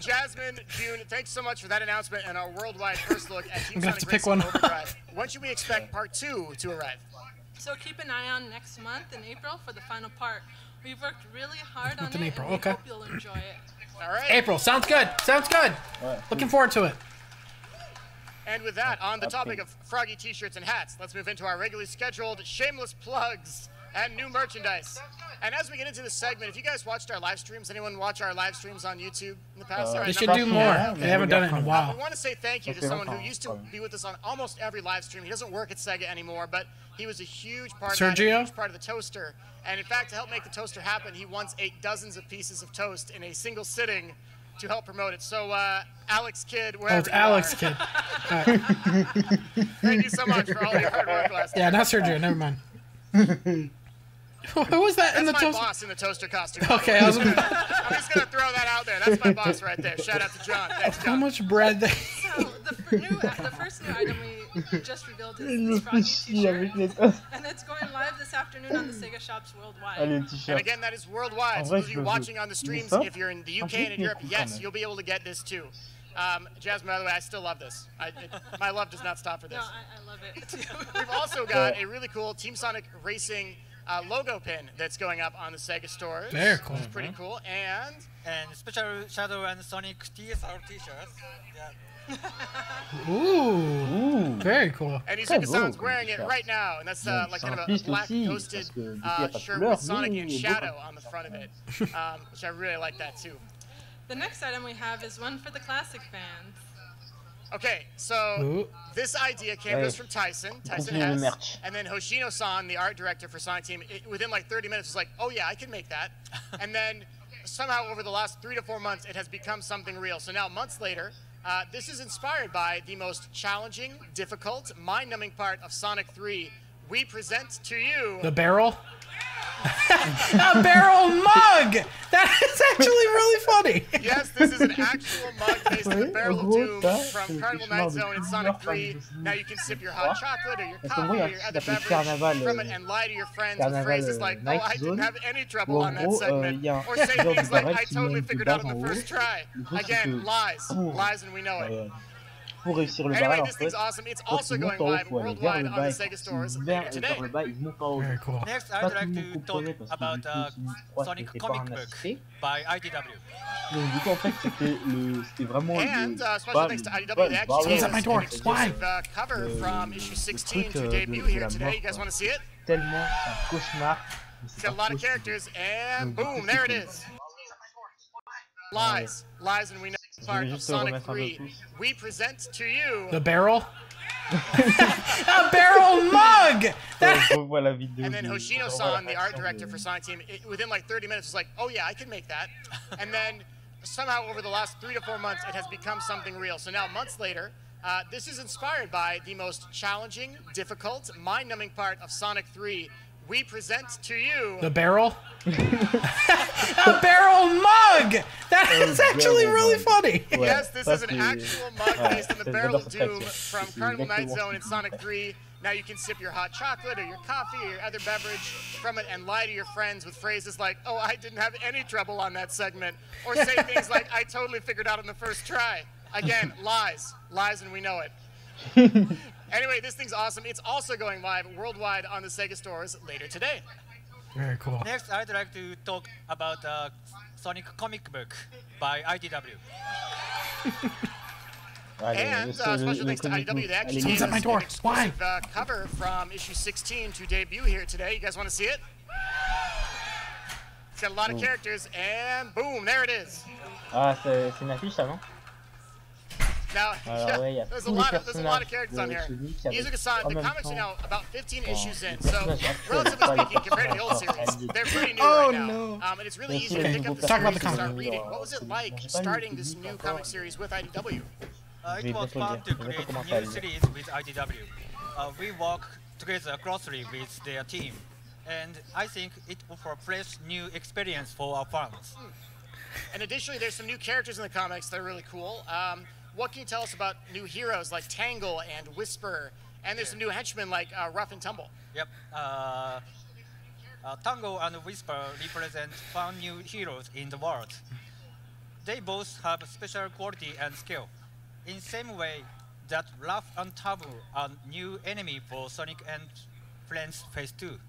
Jasmine, June, thanks so much for that announcement and our worldwide first look at Team Sonic Racing Overdrive. When should we expect part 2 to arrive? So keep an eye on next month in April for the final part. We've worked really hard on it, and we hope you'll enjoy it. All right. April, sounds good. Sounds good. Looking forward to it. And with that, on the topic of Froggy t-shirts and hats, let's move into our regularly scheduled shameless plugs and new merchandise. And as we get into this segment, if you guys watched our live streams, anyone watch our live streams on YouTube in the past? They should do more. They haven't done it in a while. We want to say thank you to someone who used to be with us on almost every live stream. He doesn't work at Sega anymore, but he was a huge part of that, a huge part of the toaster. And in fact, to help make the toaster happen, he once ate dozens of pieces of toast in a single sitting to help promote it. So, Alex Kidd, wherever it's Alex Kidd. Right. Thank you so much for all your hard work last time. Yeah, not Sergio. Never mind. Who was that in the toaster? That's my boss in the toaster costume. Okay, I'm just gonna throw that out there. That's my boss right there. Shout out to John. Thanks, John. How much bread? So the first new item we just revealed is Froggy t-shirt, and it's going live this afternoon on the Sega shops worldwide. And again, that is worldwide. So those of you watching on the streams, if you're in the UK and in Europe, yes, you'll be able to get this too. Jasmine, by the way, I still love this. My love does not stop for this. No, I love it too. We've also got a really cool Team Sonic Racing logo pin that's going up on the Sega stores. Very cool. It's pretty cool. And special Shadow and Sonic TSR t-shirts. Yeah. Ooh, very cool. And you see someone's wearing it right now, and that's like kind of a black ghosted shirt with Sonic and Shadow on the front of it, which I really like that too. The next item we have is one for the classic fans. Okay, so this idea came to us from Tyson Hess, and then Hoshino-san, the art director for Sonic Team, within like 30 minutes was like, oh yeah, I can make that. And then somehow over the last 3 to 4 months, it has become something real. So now months later, this is inspired by the most challenging, difficult, mind-numbing part of Sonic 3. We present to you... The barrel? A barrel mug! That is actually really funny. Yes, this is an actual mug based on the Barrel of Doom from Carnival Night Zone in Sonic 3. Now you can sip your hot chocolate or your coffee or your other beverage from it and lie to your friends with phrases like, oh, I didn't have any trouble on that segment. Or say things like, I totally figured out on the first try. Again, lies. Lies and we know it. Pour réussir le anyway, barrel, this thing's awesome. It's also going live worldwide on the Sega stores later today. Very cool. Next, I'd like to talk about Sonic comic book by IDW. Donc du coup en fait c'était vraiment and special thanks to IDW, they actually gave us an exclusive cover from issue 16 to debut here today. You guys want to see it? Tellement un cauchemar. It's got a lot of characters, and boom, there it is. Lies, lies, and we know. Part of Sonic 3, we present to you the barrel. A barrel mug. And then Hoshino-san, the art director for Sonic Team, within like 30 minutes was like, oh yeah, I can make that. And then somehow over the last 3 to 4 months, it has become something real. So now months later, this is inspired by the most challenging, difficult, mind-numbing part of Sonic 3. We present to you the barrel. A barrel mug. That is actually really funny. Yes, this is an actual mug based on the Barrel of Doom from Carnival Night Zone in Sonic 3. Now you can sip your hot chocolate or your coffee or your other beverage from it and lie to your friends with phrases like, oh, I didn't have any trouble on that segment. Or say things like, I totally figured out on the first try. Again, lies. Lies and we know it. Anyway, this thing's awesome. It's also going live worldwide on the Sega stores later today. Very cool. Next, I'd like to talk about Sonic comic book by IDW. And special thanks to IDW, they actually gave us an exclusive cover from issue 16 to debut here today. You guys want to see it? It's got a lot of characters, and boom, there it is. Ah, c'est une affiche, ça, non? Now, yeah, there's a lot of characters on here. Izuka-san, the comics are now about 15 issues in, so relatively speaking, compared to the old series, they're pretty new right now. And it's really easy to pick up the series and start reading. What was it like starting this new comic series with IDW? It was fun to create a new series with IDW. We work together closely with their team, and I think it offers a fresh new experience for our fans. And additionally, there's some new characters in the comics that are really cool. What can you tell us about new heroes like Tangle and Whisper? And there's some new henchmen like Rough and Tumble. Yep. Tangle and Whisper represent fun new heroes in the world. They both have special quality and skill. In same way that Rough and Tumble are new enemy for Sonic and Friends Phase 2.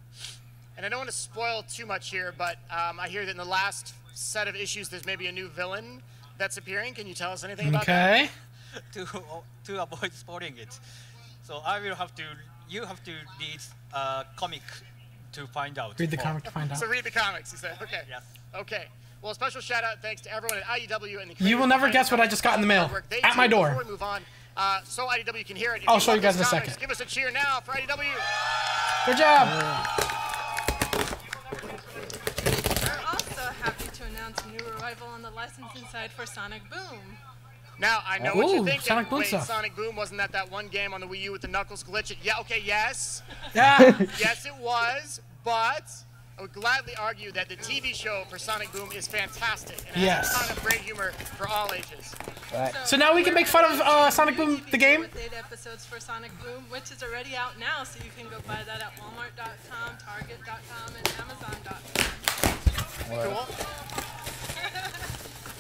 And I don't want to spoil too much here, but I hear that in the last set of issues there's maybe a new villain that's appearing. Can you tell us anything about that? To avoid spoiling it. So you have to read comic to find out. Read the comic to find out. So read the comics, he said. Okay. Yes. Okay. Well, a special shout out thanks to everyone at IDW and the You will never guess what I just got in the mail. At my door. Before we move on, so IDW can hear it. I'll show you guys in a second. Give us a cheer now for IDW. Good job. We're also happy to announce on some new revival on the licensing side for Sonic Boom. Now, I know what you're thinking. Sonic Boom Wait, stuff. Sonic Boom, wasn't that one game on the Wii U with the Knuckles glitch? Yeah, okay, yes. Yeah. Yes, it was, but I would gladly argue that the TV show for Sonic Boom is fantastic and has a ton of great humor for all ages. So now we can make fun of Sonic Boom, the game? With 8 episodes for Sonic Boom, which is already out now, so you can go buy that at Walmart.com, Target.com, and Amazon.com. Cool.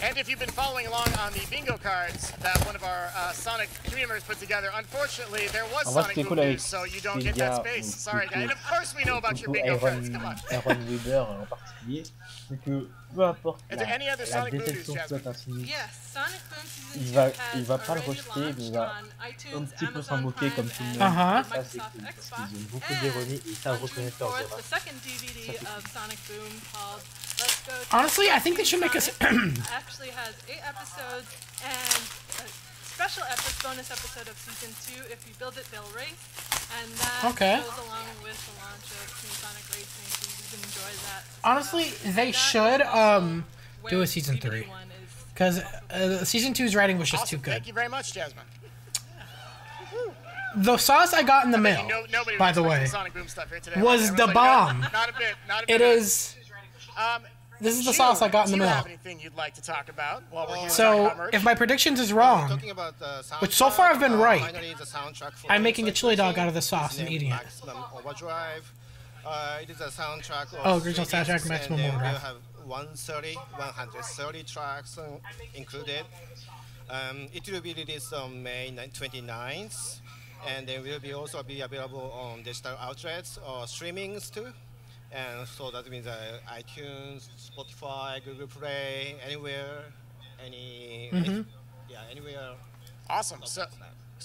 And if you've been following along on the bingo cards that one of our Sonic community members put together, unfortunately there was Sonic Boom news, so you don't get that space. Sorry, guys. And of course we know about your bingo cards. Come on. Aaron Weber en particulier, c'est que peu importe la déception soit infinie, il va pas le rejeter, mais il va un petit peu s'en moquer comme tout le monde. Ça c'est cool, parce qu'ils ont beaucoup d'ironie et ils savent reconnaître leurs erreurs. Honestly, I think they should make us. Actually has 8 episodes and a special bonus episode of season 2. If you build it, they'll race, and that goes along with the launch of Team Sonic Racing, so you can enjoy that. Honestly, they should do a season 3, because season 2's writing was just too good. Thank you very much, Jasmine. The sauce I got in the mail, by the way, was the bomb. Not a bit. It is. This is the sauce I got in the mail. So, if my predictions is wrong, which so far I've been right, I'm making a chili dog out of the sauce and eating it. Oh, original soundtrack, Maximum Overdrive. We have 130 tracks included. It will be released on May 29th, and then will also be available on digital outlets or streamings too. And so that means iTunes, Spotify, Google Play, anywhere, anywhere. Awesome. So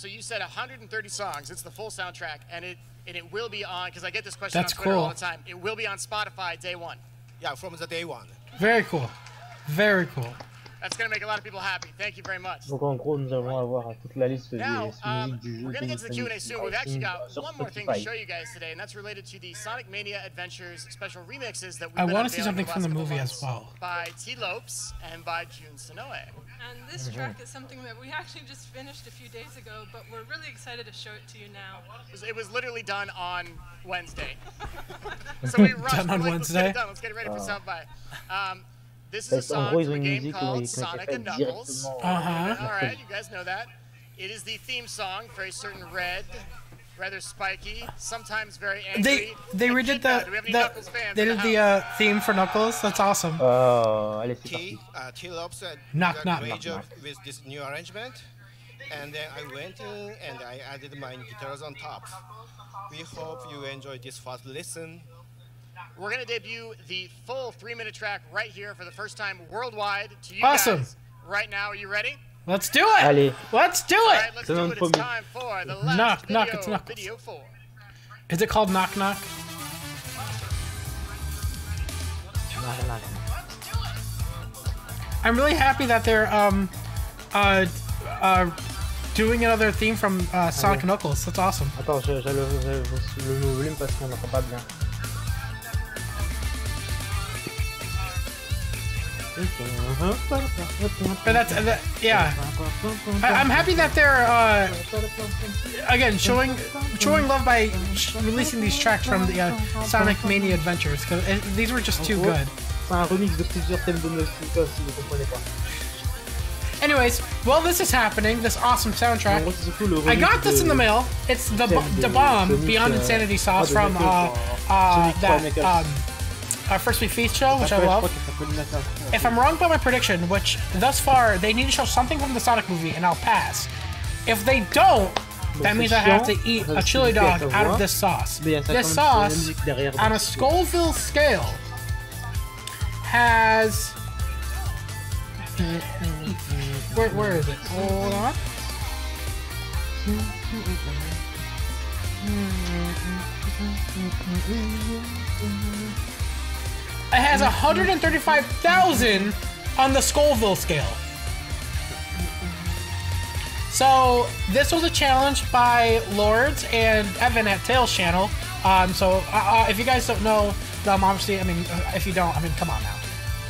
you said 130 songs. It's the full soundtrack, and it will be on, because I get this question on Twitter all the time. It will be on Spotify day one. Yeah, from the day one. Very cool. Very cool. That's going to make a lot of people happy. Thank you very much. Donc en gros, nous allons avoir toute la liste des musiques du jeu. We're going to get to the Q&A soon. We've actually got one more thing to show you guys today, and that's related to the Sonic Mania Adventures special remixes that we've been want to see something from the movie as well. By T. Lopes and by June Sonoe. And this track is something that we actually just finished a few days ago, but we're really excited to show it to you now. It was literally done on Wednesday. So we rushed. Done on Wednesday? Let's get it ready for South by. This is a song from a game called Sonic and Knuckles. Alright, you guys know that. It is the theme song for a certain red, rather spiky, sometimes very angry. They redid the theme for Knuckles. That's awesome. Allez, c'est parti. T. Lopes knock. With this new arrangement, and then I went in and I added my guitars on top. We hope you enjoy this first listen. We're going to debut the full 3-minute track right here for the first time worldwide to you guys right now. Are you ready? Let's do it! Allez. Let's do it! All right, let's do it. It's time for the last it's Knuckles. Video 4. Is it called Knock Knock? I'm really happy that they're doing another theme from Sonic Knuckles. That's awesome. Attends, j'ai le volume parce qu'on n'entend pas bien. Yeah. I'm happy that they're again showing love by releasing these tracks from the Sonic Mania Adventures, because these were just too good. Anyways, while this is happening, this awesome soundtrack, I got this in the mail. It's the bomb Beyond Insanity sauce from our First Week Feast show, which I love. If I'm wrong about my prediction, which thus far they need to show something from the Sonic movie and I'll pass. If they don't, that means I have to eat a chili dog out of this sauce. This sauce, on a Scoville scale, has... Where is it? Hold on. It has 135,000 on the Scoville scale. So this was a challenge by Lords and Evan at Tails channel. If you guys don't know them, obviously, I mean, if you don't, I mean, come on now.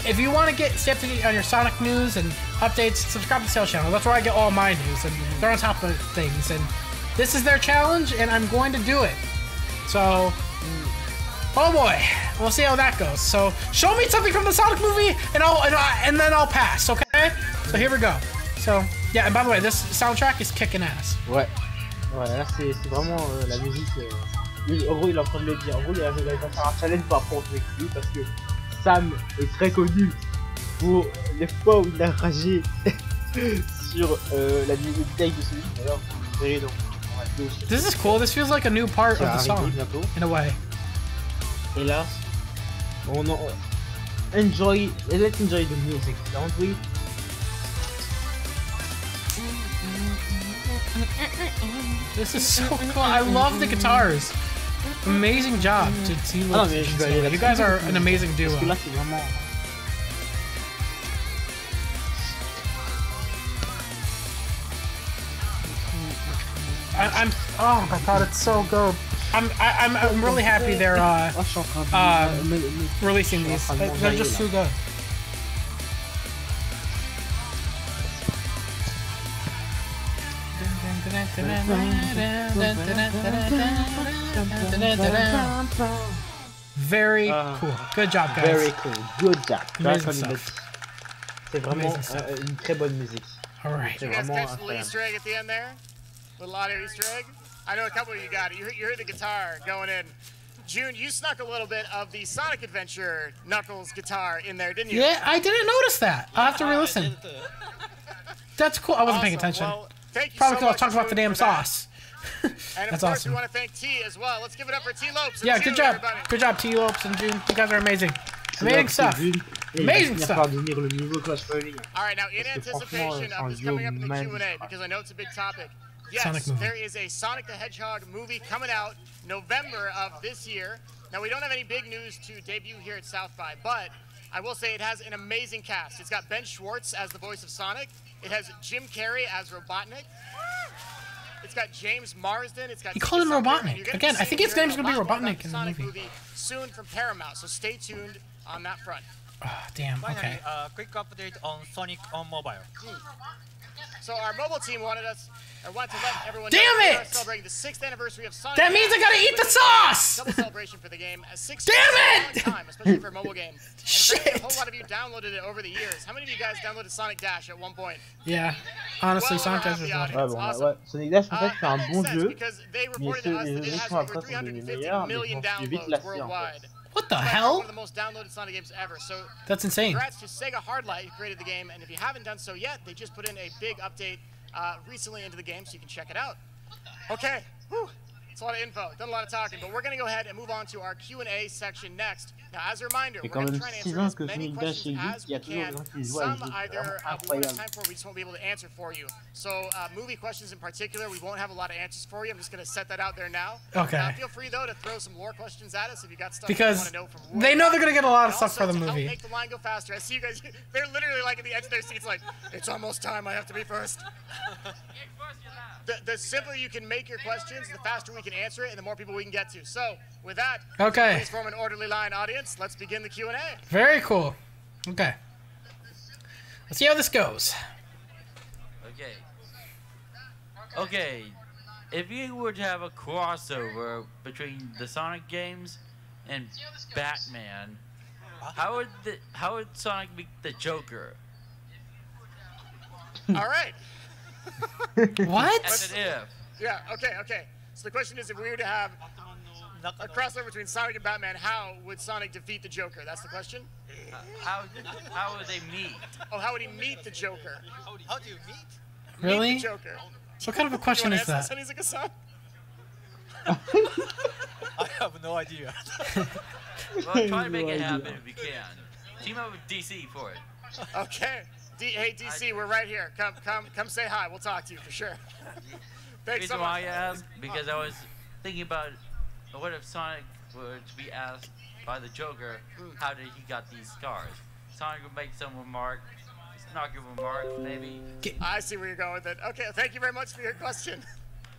if you want to stay up to date on your Sonic news and updates, subscribe to the sales channel. That's where I get all my news, and they're on top of things. And this is their challenge, and I'm going to do it. So, oh boy, we'll see how that goes. So, show me something from the Sonic movie, and then I'll pass. Okay? So here we go. So, yeah. And by the way, this soundtrack is kicking ass. Ouais. Voilà, là c'est vraiment la musique. En gros, il est en train de le dire. En gros, il va faire un challenge par rapport avec lui parce que Sam est très connu pour les fois où il a ragé sur la musique de celui. D'ailleurs, vous verrez donc. This is cool. This feels like a new part of the song, in a way. Et là, let's enjoy the music, don't we? This is so cool. I love the guitars. Amazing job to T-Lopes. You guys are an amazing duo. Oh my god, it's so good. I'm really happy they're releasing these. They're just too good. Very cool. Good job, guys. Very cool. Good job. C'est vraiment une très bonne musique. All right. You guys catch the Easter egg at the end there? Little audio Easter egg? I know a couple of you got it. You heard the guitar going in. June, you snuck a little bit of the Sonic Adventure Knuckles guitar in there, didn't you? Yeah, I didn't notice that. I'll have to re-listen. That's cool. I wasn't paying attention. Well, thank you probably so because I was much, talking about the damn sauce. And That's of course, awesome. we want to thank T as well. Let's give it up for T-Lopes. Yeah, good job. Good job, T-Lopes and June. You guys are amazing. Amazing stuff. Amazing stuff. All right, now in anticipation of this coming up in the Q&A, because I know it's a big topic, yes, there is a Sonic the Hedgehog movie coming out November of this year. Now, we don't have any big news to debut here at South by, but I will say it has an amazing cast. It's got Ben Schwartz as the voice of Sonic. It has Jim Carrey as Robotnik. It's got James Marsden. It's got. You call him Robotnik again. I think his name's gonna be Robotnik in the movie. Soon from Paramount, so stay tuned on that front. Oh, damn. Okay. Quick update on Sonic on mobile. So our mobile team wanted to let everyone know we are celebrating the 6th anniversary of Sonic. That means I gotta eat the sauce! Double celebration for the game. Damn it! Time, especially for a mobile game. Shit! A whole lot of you downloaded it over the years. How many of you guys downloaded Sonic Dash at one point? Yeah. Honestly, Sonic Dash is not. Ouais, Sonic Dash en fait c'est un bon jeu, mais les jeux sont après sont devenus meilleurs, mais je suis vite lassé en fait. What the hell? One of the most downloaded Sonic games ever. So that's insane. Congrats to Sega Hardlight who created the game, and if you haven't done so yet, they just put in a big update recently into the game, so you can check it out. Okay, whew. It's a lot of info, done a lot of talking, but we're going to go ahead and move on to our Q&A section next. Now, as a reminder, we're going to try and answer as many questions as we can. Some either we won't have time for, we just won't be able to answer for you. So, movie questions in particular, we won't have a lot of answers for you. I'm just going to set that out there now. Okay. Feel free, though, to throw some lore questions at us if you got stuff because you want to know from they know they're going to get a lot of stuff for the movie. To make the line go faster, I see you guys, they're literally like at the edge of their seats like, it's almost time, I have to be first. The simpler you can make your questions, the faster we can answer it, and the more people we can get to. So, with that, please form an orderly line, audience. Let's begin the Q&A. Very cool. Okay. Let's see how this goes. Okay. If you were to have a crossover between the Sonic games and Batman, how would Sonic be the Joker? All right. What? That's an if. Yeah, okay. So the question is, if we were to have a crossover between Sonic and Batman, how would Sonic defeat the Joker? That's the question? How would they meet? Oh, how would he meet the Joker? How do you meet? Really? Meet the Joker. What kind of a question is that? I have no idea. Well, try to make it happen if you can. Team up with DC for it. Okay. Hey DC, we're right here. Come say hi. We'll talk to you for sure. Thanks so much. Why I asked, because I was thinking about what if Sonic were to be asked by the Joker, how did he got these scars? Sonic would make some remark, snarky remark, maybe. I see where you're going with it. Okay, thank you very much for your question.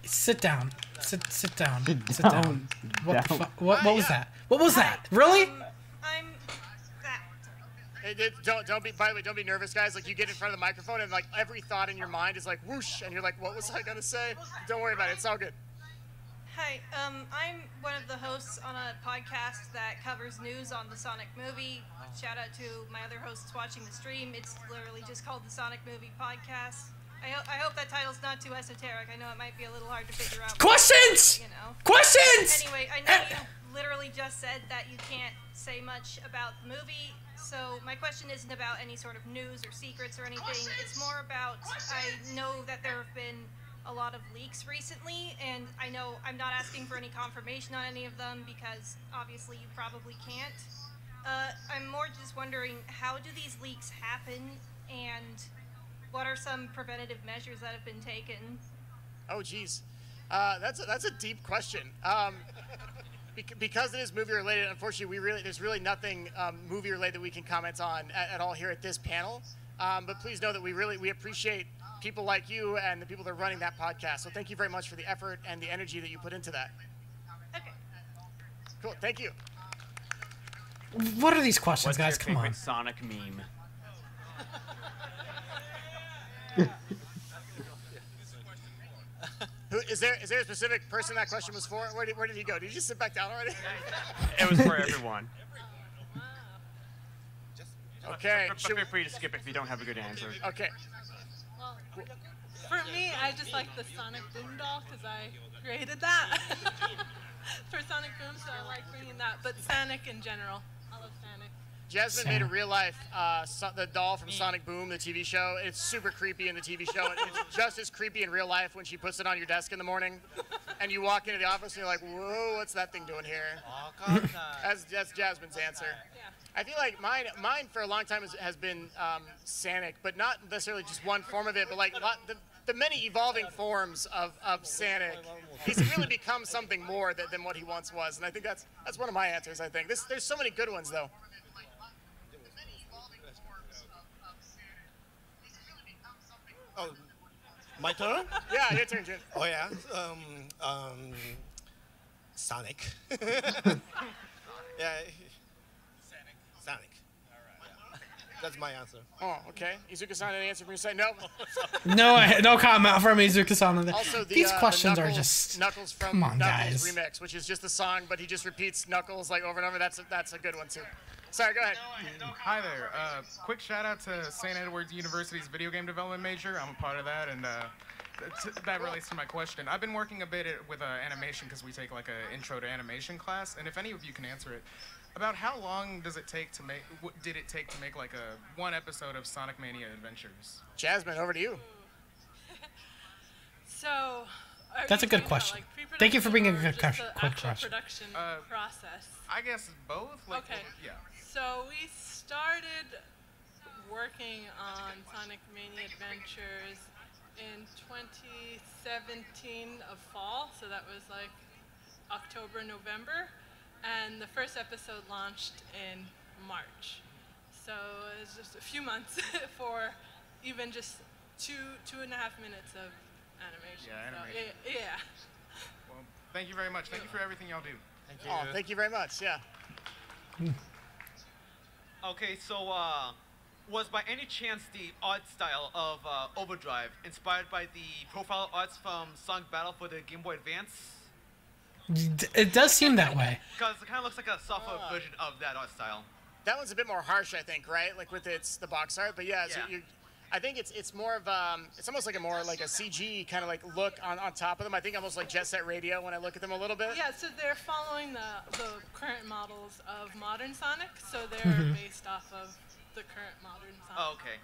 Sit down. Sit down. Sit down. What was that? What was that? Really? I'm that. Don't be. By the way, don't be nervous, guys. Like you get in front of the microphone and like every thought in your mind is like whoosh, and you're like, what was I gonna say? Don't worry about it. It's all good. Hi, I'm one of the hosts on a podcast that covers news on the Sonic movie. Shout out to my other hosts watching the stream. It's literally just called the Sonic Movie Podcast. I hope that title's not too esoteric. I know it might be a little hard to figure out. Questions! You know. Questions! Anyway, I know you literally just said that you can't say much about the movie, so my question isn't about any sort of news or secrets or anything. It's more about, I know that there have been a lot of leaks recently, and I know I'm not asking for any confirmation on any of them because obviously you probably can't. I'm more just wondering, how do these leaks happen, and what are some preventative measures that have been taken? Oh, geez. That's a deep question. Because it is movie related, unfortunately, there's really nothing movie related that we can comment on at all here at this panel. But please know that we appreciate people like you and the people that are running that podcast. So thank you very much for the effort and the energy that you put into that. Okay. Cool. Thank you. What are these questions, What's guys? your Come on. favorite Sonic meme? Is there a specific person that question was for? Where did he go? Did he just sit back down already? It was for everyone. Okay. But feel free to skip it if you don't have a good answer. Okay. Well, for me, I just like the Sonic Boom doll because I created that for Sonic Boom, so I like bringing that. But Sonic in general, I love Sonic. Jasmine made a real life the doll from Sonic Boom, the TV show. It's super creepy in the TV show. It's just as creepy in real life when she puts it on your desk in the morning, and you walk into the office and you're like, "Whoa, what's that thing doing here?" That's Jasmine's answer. I feel like mine for a long time has been Sonic, but not necessarily just one form of it, but like the many evolving forms of Sonic. He's really become something more than what he once was, and I think that's one of my answers. I think there's so many good ones though. Oh, my turn? Yeah, your turn, Jin. Oh yeah. Sonic. Yeah. Sonic. That's my answer. Oh, okay. Izuka-san, any answer from your side? No. No comment from Izuka-san on that. Also, These questions Knuckles, are just. Knuckles from Come on, Knuckles guys. remix, which is just a song, but he just repeats Knuckles like over and over. That's a good one too. Sorry, go ahead. Hi there. Quick shout out to St. Edward's University's video game development major. I'm a part of that, and that relates to my question. I've been working a bit with animation because we take like an intro to animation class, and if any of you can answer it, about how long does it take to make? Did it take to make like one episode of Sonic Mania Adventures? Jasmine, over to you. So. That's a good question. Thank you for being a good question. Production process. I guess both. Like, okay. Yeah. So we started working on Sonic Mania Adventures in 2017 of fall, so that was like October, November, and the first episode launched in March. So it's just a few months for even just two and a half minutes of animation. Yeah, animation. So, yeah. Well, thank you very much. Thank you for everything y'all do. Thank you. Oh, thank you very much. Yeah. Okay, so was by any chance the art style of Overdrive inspired by the profile arts from Sonic Battle for the Game Boy Advance? It does seem that way. Because it kind of looks like a software version of that art style. That one's a bit more harsh, I think, right? Like with the box art, but yeah. So I think it's more of it's almost like a CG kind of like look on top of them. I think almost like Jet Set Radio when I look at them a little bit. Yeah, so they're following the current models of modern Sonic, so they're based off of the current modern Sonic. Oh, okay.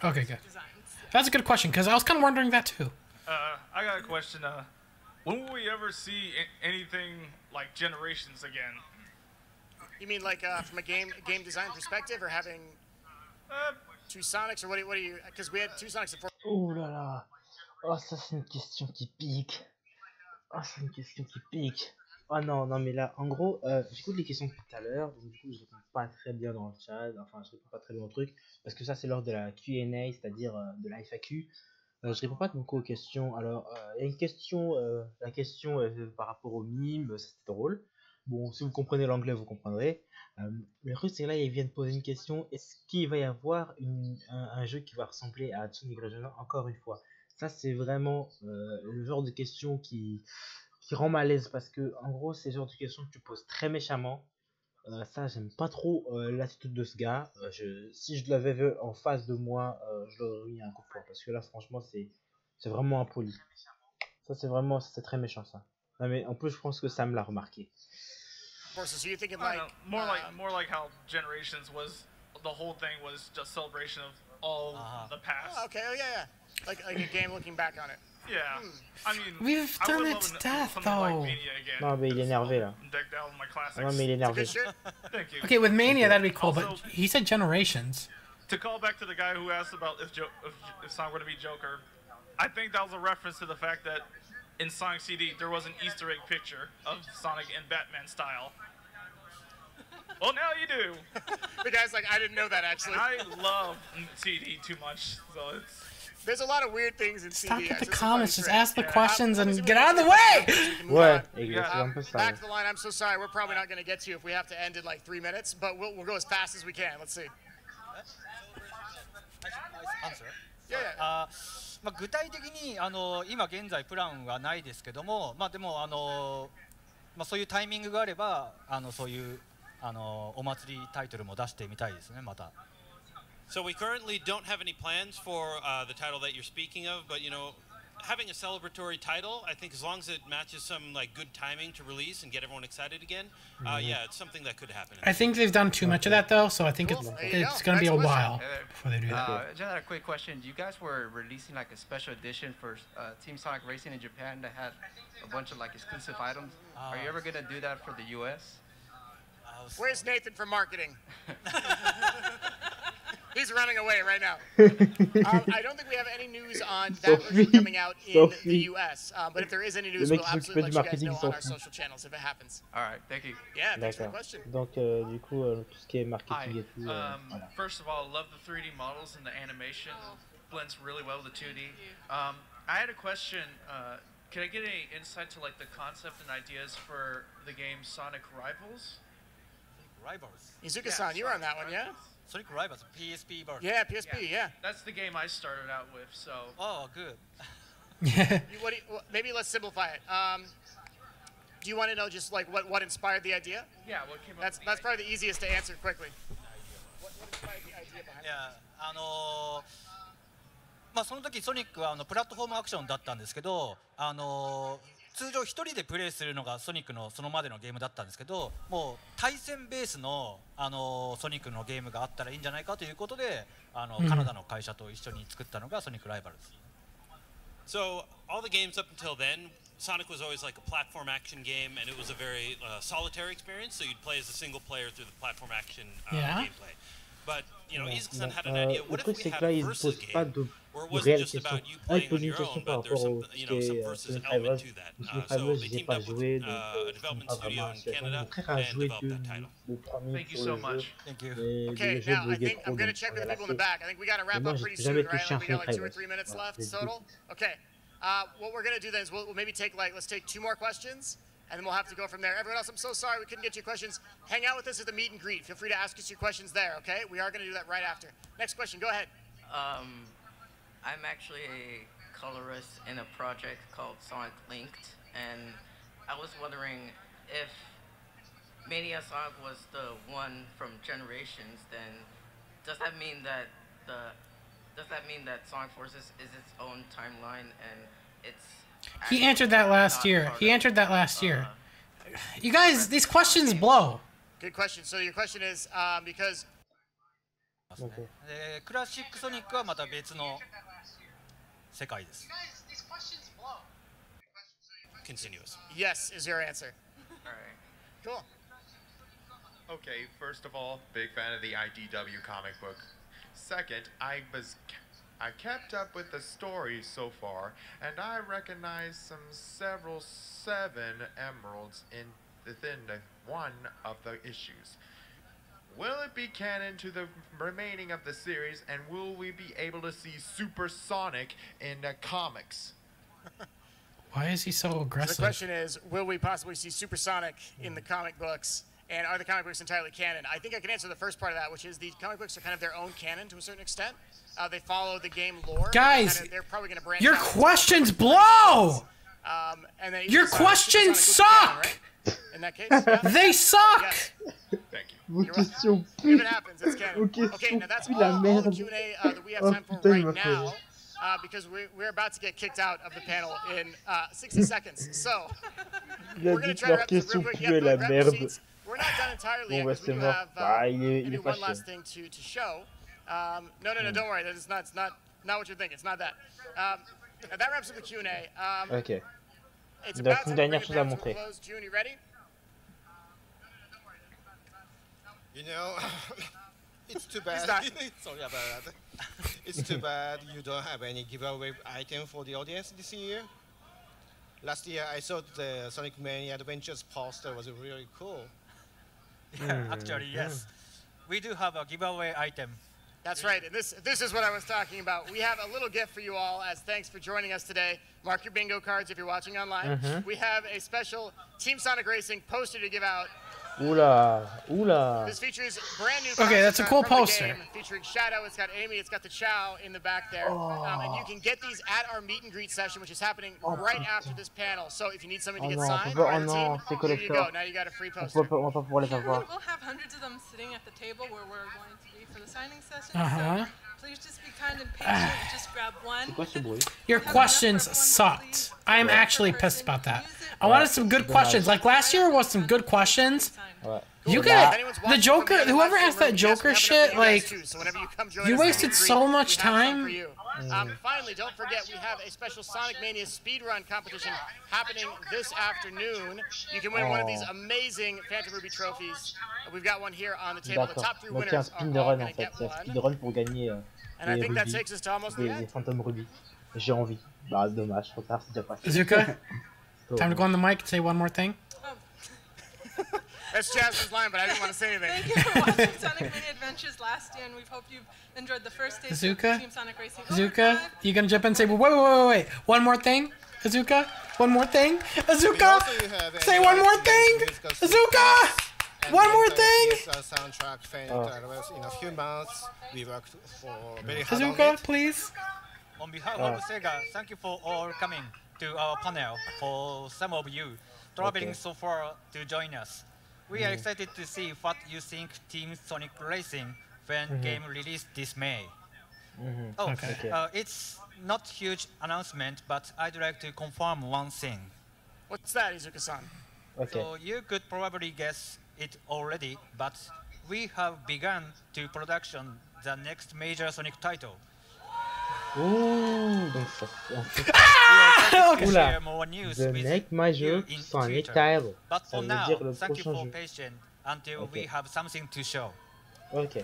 Okay, good. Designs. That's a good question because I was kind of wondering that too. I got a question. When will we ever see anything like Generations again? You mean like from a game design perspective, or having two Sonics, or what do you? Because we had two Sonics before. Oh là là. Oh, ça c'est une question qui pique. Oh, c'est une question qui pique. Oh non, mais là, en gros, j'écoute les questions depuis tout à l'heure, donc du coup, je réponds pas très bien dans le chat, enfin, je réponds pas très bien au truc, parce que ça, c'est lors de la Q&A, c'est-à-dire de la FAQ. Je réponds pas beaucoup aux questions. Alors, il y a une question, la question par rapport au mime, c'était drôle. bon, si vous comprenez l'anglais, vous comprendrez. Le truc, c'est que là, ils viennent poser une question. Est-ce qu'il va y avoir un jeu qui va ressembler à Sonic Regional encore une fois? Ça, c'est vraiment le genre de question qui rend mal à l'aise, parce que, en gros, c'est le genre de question que tu poses très méchamment. Ça, j'aime pas trop l'attitude de ce gars. Si je l'avais vu en face de moi, je l'aurais mis un coup de poing, parce que là, franchement, c'est vraiment impoli. Ça, c'est très méchant, ça. Non, mais en plus, je pense que Sam l'a remarqué. So you're thinking more like how Generations was, the whole thing was just celebration of all the past. Oh, okay, yeah. Like a game looking back on it. Yeah. I mean, we've done it to death, though. Non, mais il est énervé là. Non, mais il est énervé. Okay, with Mania that'd be cool, but he said Generations. To call back to the guy who asked about if Sonic were to be Joker, I think that was a reference to the fact that in Sonic CD there was an Easter egg picture of Sonic in Batman style. Well, now you do. The guy's like, I didn't know that actually. I love CD too much, so it's. There's a lot of weird things in CD. Stop with the comments, just ask the questions and get out of the way! Ouais, back to the line, I'm so sorry, we're probably not going to get to you if we have to end in like 3 minutes, but we'll go as fast as we can. Let's see. Yeah. まあ具体的に今現在プランはないですけども、まあでもまあそういうタイミングがあればそういうお祭りタイトルも出してみたいですねまた。So we currently don't have any plans for the title that you're speaking of, but you know, having a celebratory title, I think as long as it matches some like good timing to release and get everyone excited again, yeah, it's something that could happen. I think they've done too much of that though, so I think it's going to be a while before they do that. Just had a quick question. You guys were releasing like a special edition for Team Sonic Racing in Japan that had a bunch of like exclusive items. Are you ever going to do that for the US? Where's Nathan from marketing? He's running away right now. I don't think we have any news on that version coming out in the US, but if there is any news, we'll absolutely let you guys know on our social channels if it happens. All right, thank you. Yeah, thanks for the question. Donc, du coup, tout ce qui est marketing et tout. Voilà. First of all, love the 3D models and the animation blends really well with the 2D. I had a question. Can I get any insight to like the concept and ideas for the game Sonic Rivals? Rivals. Izuka-san, you were on that one, yeah? Sonic Rivals, PSP version. Yeah, PSP, yeah. That's the game I started out with, so. Oh, good. Maybe let's simplify it. Do you want to know just like what inspired the idea? Yeah, what came up? That's probably the easiest to answer quickly. What inspired the idea behind it? Yeah, まあその時ソニックはプラットフォームアクションだったんですけど、通常1人でプレイするのがソニックのそのまでのゲームだったんですけど、もう対戦ベースのソニックのゲームがあったらいいんじゃないかということで、カナダの会社と一緒に作ったのがソニックライバルズ。So all the games up until then, Sonic was always like a platform action game, and it was a very solitary experience. So you'd play as a single player through the platform action gameplay. But you know, Izuka-san had an idea. What if we had a versus game, or it wasn't just about you playing on your own, but there's some, you know, some versus element to that. So they teamed up with a development studio in Canada and developed that title. Thank you so much. Thank you. Okay, now I think I'm going to check with the people in the back. I think we got to wrap up pretty soon, right? We got like 2 or 3 minutes left total. Okay. What we're going to do then is we'll maybe take let's take 2 more questions. And then we'll have to go from there. Everyone else, I'm so sorry we couldn't get your questions. Hang out with us at the meet and greet. Feel free to ask us your questions there, okay? We are going to do that right after. Next question, go ahead. I'm actually a colorist in a project called Sonic Linked, and I was wondering if Mania Sonic was the one from Generations, then does that mean that Sonic Forces is its own timeline and it's He answered that last year. You guys, these questions blow. Good question. So your question is because クラシックソニックはまた別の世界です。Continuous. Yes is your answer. All right. Cool. Okay, first of all, big fan of the IDW comic book. Second, I kept up with the story so far, and I recognized several 7 emeralds within one of the issues. Will it be canon to the remaining of the series, and will we be able to see Super Sonic in the comics? Why is he so aggressive? So the question is, will we possibly see Super Sonic in the comic books? And are the comic books entirely canon? I think I can answer the first part of that, which is the comic books are kind of their own canon to a certain extent. They follow the game lore. Guys, they're probably going to branch your out questions blow! And then Your questions suck! Canon, right? In that case, yeah. They suck! Yes. Thank you. Vos questions If puent. it happens, it's canon. Vos questions Okay, now that's puent la all the merde. Q&A that we have Oh time for putain, il right m'a fait now. rire. Because we're about to get kicked out of the panel in 60 seconds. So, Il a we're going to dit try que to leurs wrap this real questions quick. puaient la Grab your merde. seats. We're not done entirely Bon, yet bah because we c'est do mort. have Bah, il maybe est one fâché. last thing to show. No, don't worry. It's not what you're thinking. It's not that. That wraps up the Q&A. Ok. It's Il about reste to une bring dernière the chose à panel to a montrer. close. June, you ready? You know, it's too bad. Sorry about that. It's too bad you don't have any giveaway item for the audience this year. Last year I saw the Sonic Mania Adventures poster was really cool. Yeah, actually, yes. We do have a giveaway item. That's right, and this is what I was talking about. We have a little gift for you all as thanks for joining us today. Mark your bingo cards if you're watching online. We have a special Team Sonic Racing poster to give out. Oula, oula. This features brand new. Okay, that's a cool poster. Featuring Shadow, it's got Amy, it's got the Chow in the back there. And you can get these at our meet and greet session, which is happening right after this panel. So if you need something to get signed by the team, here you go. Now you got a free poster. On va pas pouvoir les avoir. We'll have hundreds of them sitting at the table where we're going to be for the signing session. So please just be kind and patient. Just grab one. C'est quoi ce bruit? Your questions sucked. I am actually pissed about that. I wanted some good questions. Like last year was some good questions. You get the Joker. Whoever asked that Joker shit, like, you wasted so much time. Finally, don't forget we have a special Sonic Mania speedrun competition happening this afternoon. You can win one of these amazing Phantom Ruby trophies. We've got one here on the table. The top 3 winners are all going to get one. Speedrun pour gagner And I think that takes us to almost the end. Les Phantom Ruby. J'ai envie. Bah dommage, trop tard, c'est déjà passé. Zuka, time to go on the mic and say one more thing. That's Jasmine's line, but I didn't want to say anything. Thank you for watching Sonic Mania Adventures last year, and we hope you've enjoyed the first stage of Team Sonic Racing. Azuka, you gonna jump in and say, wait. One more thing? Azuka? One more thing? Azuka? Say one more thing? Azuka? One more thing? Soundtrack fan in a few months. We worked for very hard on Azuka, it. please. On behalf of Sega, thank you for all coming to our panel. For some of you traveling so far to join us. We are excited to see what you think Team Sonic Racing when game released this May. It's not huge announcement, but I'd like to confirm one thing. What's that, Izuka-san? So you could probably guess it already, but we have begun to production the next major Sonic title. Ouh, donc ça Share more news The with next major you in Sonic future. title. But Ça for veut now, dire le thank you prochain for jeu. patience until we have something to show. Ok.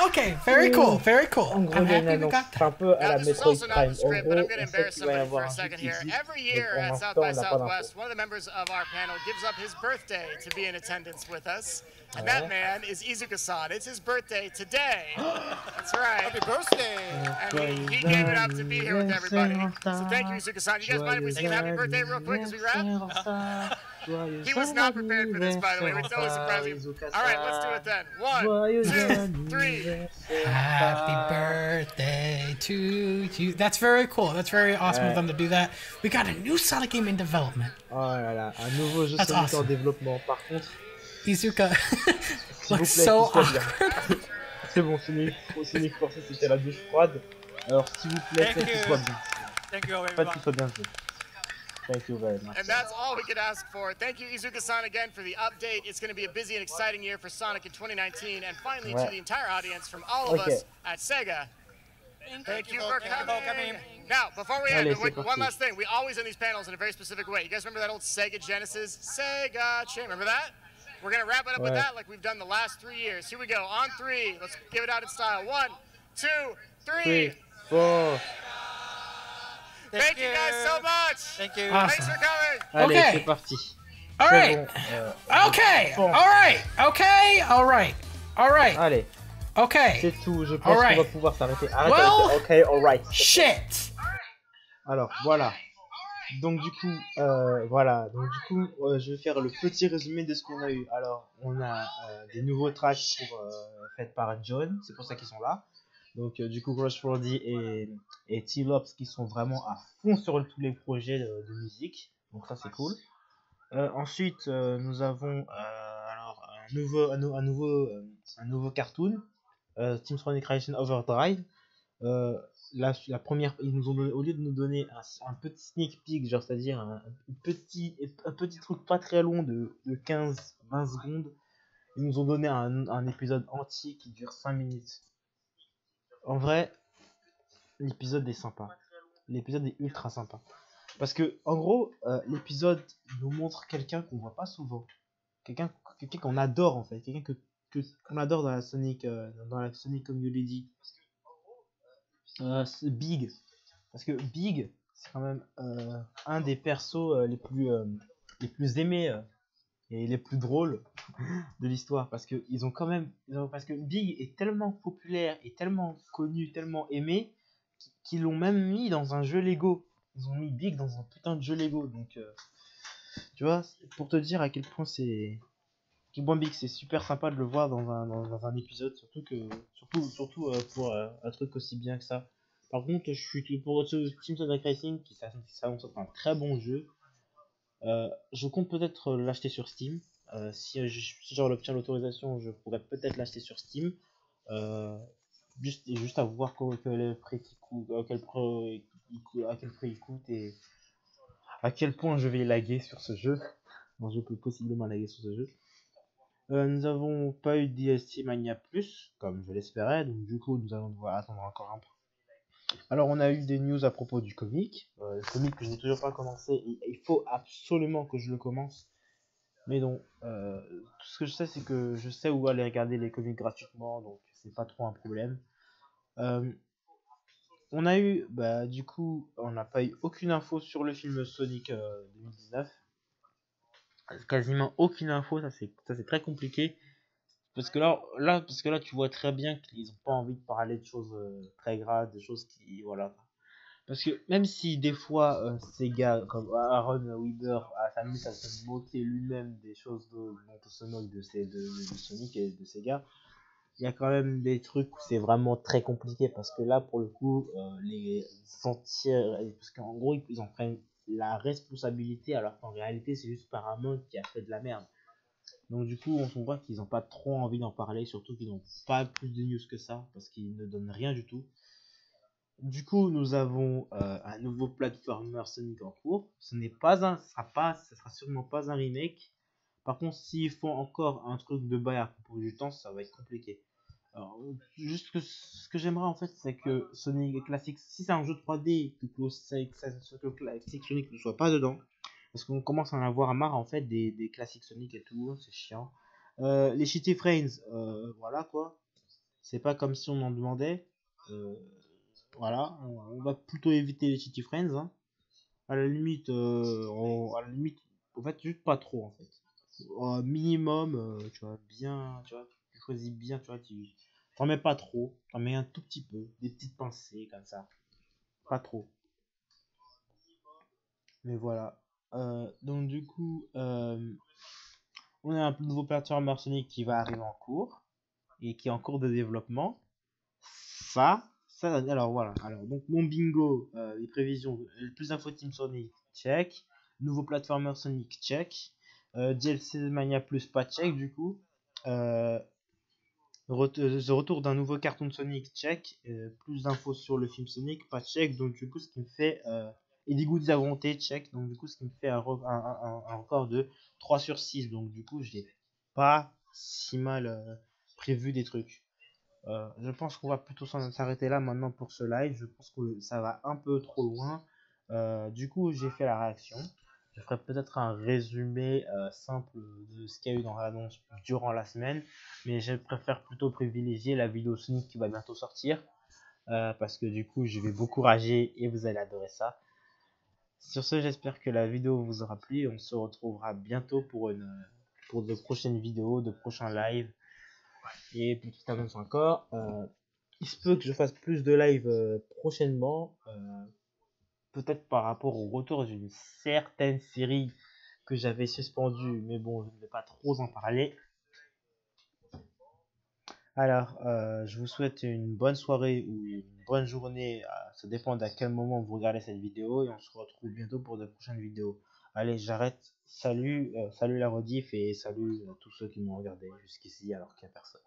Okay, very cool, very cool. En gros, I'm il y a une happy we annonce got that. un peu à la This is Metroid also not Prime. the En script, gros, but I'm on going to sait embarrass qu'il va y somebody avoir for a un jeu second here. physique, Every mais year pour at l'instant, South on by n'a pas Southwest, d'infos. one of the members of our panel gives up his birthday to be in attendance with us. And that man is Izuka-san. It's his birthday today. That's right. Happy birthday! And he gave it up to be here with everybody. So thank you, Izuka-san. You guys mind if we sing a happy birthday real quick as we wrap? He was not prepared for this, by the way. We're totally surprising him. All right, let's do it then. 1, 2, 3. Happy birthday to you. That's very cool. That's very awesome of them to do that. We got a new Sonic game in development. Oh là là, un nouveau jeu That's Sonic awesome. en développement. Par contre, Izuka s'il vous looks plaît, so qu'il soit bien. awkward. C'est bon, Sonic Force c'était la douche froide. Alors s'il vous plaît, faites qu'il soit bien. Thank you, Faites qu'il soit bien fait. Thank you very much. And that's all we could ask for. Thank you, Izuka-san, again for the update. It's going to be a busy and exciting year for Sonic in 2019. And finally, to the entire audience from all of us at Sega, thank you for coming. Now, before we end, one last thing. We always end these panels in a very specific way. You guys remember that old Sega Genesis? Sega chain. Remember that? We're going to wrap it up with that like we've done the last 3 years. Here we go. On 3. Let's give it out in style. 1, 2, 3. 3, 4. Thank you guys so much. Thank you. Awesome. Thanks for coming. Allez, Okay. c'est parti. All right. Okay. Bon. All right. Okay. All right. All right. Allez, Okay. c'est tout. Je pense Alright. qu'on va pouvoir s'arrêter. Arrête Well, avec- Ok, alright. Shit. Alors, voilà. Donc du coup, voilà. Donc du coup, je vais faire le petit résumé de ce qu'on a eu. Alors, on a des nouveaux tracks faits par John, c'est pour ça qu'ils sont là. Donc du coup, Rush 4D et T-Lops qui sont vraiment à fond sur tous les projets de musique. Donc ça, c'est cool. Ensuite, nous avons alors un nouveau cartoon, Team Sonic Racing Overdrive. La première, ils nous ont donné, au lieu de nous donner un petit sneak peek, genre c'est-à-dire un petit truc pas très long de 15-20 secondes, ils nous ont donné un épisode entier qui dure 5 minutes. En vrai, l'épisode est sympa. L'épisode est ultra sympa. Parce que, en gros, l'épisode nous montre quelqu'un qu'on voit pas souvent. Quelqu'un qu'on adore en fait. Quelqu'un qu'on adore dans la Sonic community. C'est Big. Parce que Big, c'est quand même un des persos les plus aimés et les plus drôles de l'histoire. Parce que parce que Big est tellement populaire et tellement connu, tellement aimé, qu'ils l'ont même mis dans un jeu Lego. Ils ont mis Big dans un putain de jeu Lego. Donc, tu vois, pour te dire à quel point c'est. Big, c'est super sympa de le voir dans un épisode, surtout pour un truc aussi bien que ça. Par contre, je suis pour ce Team Sonic Racing qui s'annonce un très bon jeu. Je compte peut-être l'acheter sur Steam. Si j'en obtiens l'autorisation, je pourrais peut-être l'acheter sur Steam. Juste à voir quel prix il coûte, à quel prix il coûte et à quel point je vais laguer sur ce jeu. Bon, je peux possiblement laguer sur ce jeu. Nous n'avons pas eu de DLC Mania Plus, comme je l'espérais, donc du coup nous allons devoir attendre encore un peu. Alors on a eu des news à propos du comic, le comic que je n'ai toujours pas commencé, et il faut absolument que je le commence. Mais non, tout ce que je sais c'est que je sais où aller regarder les comics gratuitement, donc c'est pas trop un problème. On a eu, du coup, on n'a pas eu aucune info sur le film Sonic 2019. Quasiment aucune info, ça c'est très compliqué. Parce que là, tu vois très bien qu'ils n'ont pas envie de parler de choses très graves, de choses qui, voilà. Parce que même si des fois, ces gars comme Aaron Weber s'amuse à se moquer lui-même des choses dont on se moque de Sonic et de Sega, il y a quand même des trucs où c'est vraiment très compliqué. Parce que là, pour le coup, parce qu'en gros, ils en prennent la responsabilité, alors qu'en réalité, c'est juste Paramount qui a fait de la merde. Donc du coup, on voit qu'ils n'ont pas trop envie d'en parler, surtout qu'ils n'ont pas plus de news que ça, parce qu'ils ne donnent rien du tout. Du coup, nous avons un nouveau platformer Sonic en cours. Ce sera sûrement pas un remake. Par contre, s'ils font encore un truc de bail à propos du temps, ça va être compliqué. Alors, juste que ce que j'aimerais en fait, c'est que Sonic Classics, si c'est un jeu 3D, que Classic Sonic ne soit pas dedans. Parce qu'on commence à en avoir marre en fait des classiques Sonic et tout, c'est chiant. Les shitty frames, voilà quoi. C'est pas comme si on en demandait. Voilà, on va plutôt éviter les shitty frames. Hein. À la limite, en fait, juste pas trop en fait. Minimum, tu vois, bien, tu vois, tu choisis bien, tu vois, t'en mets pas trop, t'en mets un tout petit peu, des petites pincées comme ça. Pas trop. Mais voilà. Donc du coup, on a un nouveau platformer Sonic qui va arriver en cours et qui est en cours de développement. Alors voilà. Alors donc mon bingo, les prévisions, le plus d'infos Team Sonic, check. Nouveau platformer Sonic, check. DLC Mania Plus, pas check du coup. Retour d'un nouveau cartoon Sonic, check. Plus d'infos sur le film Sonic, pas check. Donc du coup, ce qui me fait et des goûts de la volonté, check. Donc du coup, ce qui me fait un record de 3 sur 6. Donc du coup, j'ai pas si mal prévu des trucs. Je pense qu'on va plutôt s'arrêter là maintenant pour ce live. Je pense que ça va un peu trop loin. Du coup, j'ai fait la réaction. Je ferai peut-être un résumé simple de ce qu'il y a eu dans l'annonce durant la semaine. Mais je préfère plutôt privilégier la vidéo Sonic qui va bientôt sortir. Parce que du coup, je vais beaucoup rager et vous allez adorer ça. Sur ce, j'espère que la vidéo vous aura plu. On se retrouvera bientôt pour de prochaines vidéos, de prochains lives. Et petite annonce encore. Il se peut que je fasse plus de live prochainement. peut-être par rapport au retour d'une certaine série que j'avais suspendue, mais bon, je ne vais pas trop en parler. Alors, je vous souhaite une bonne soirée ou une bonne journée, ça dépend d'à quel moment vous regardez cette vidéo, et on se retrouve bientôt pour de prochaines vidéos. Allez, j'arrête. Salut, salut la rediff et salut à tous ceux qui m'ont regardé jusqu'ici alors qu'il n'y a personne.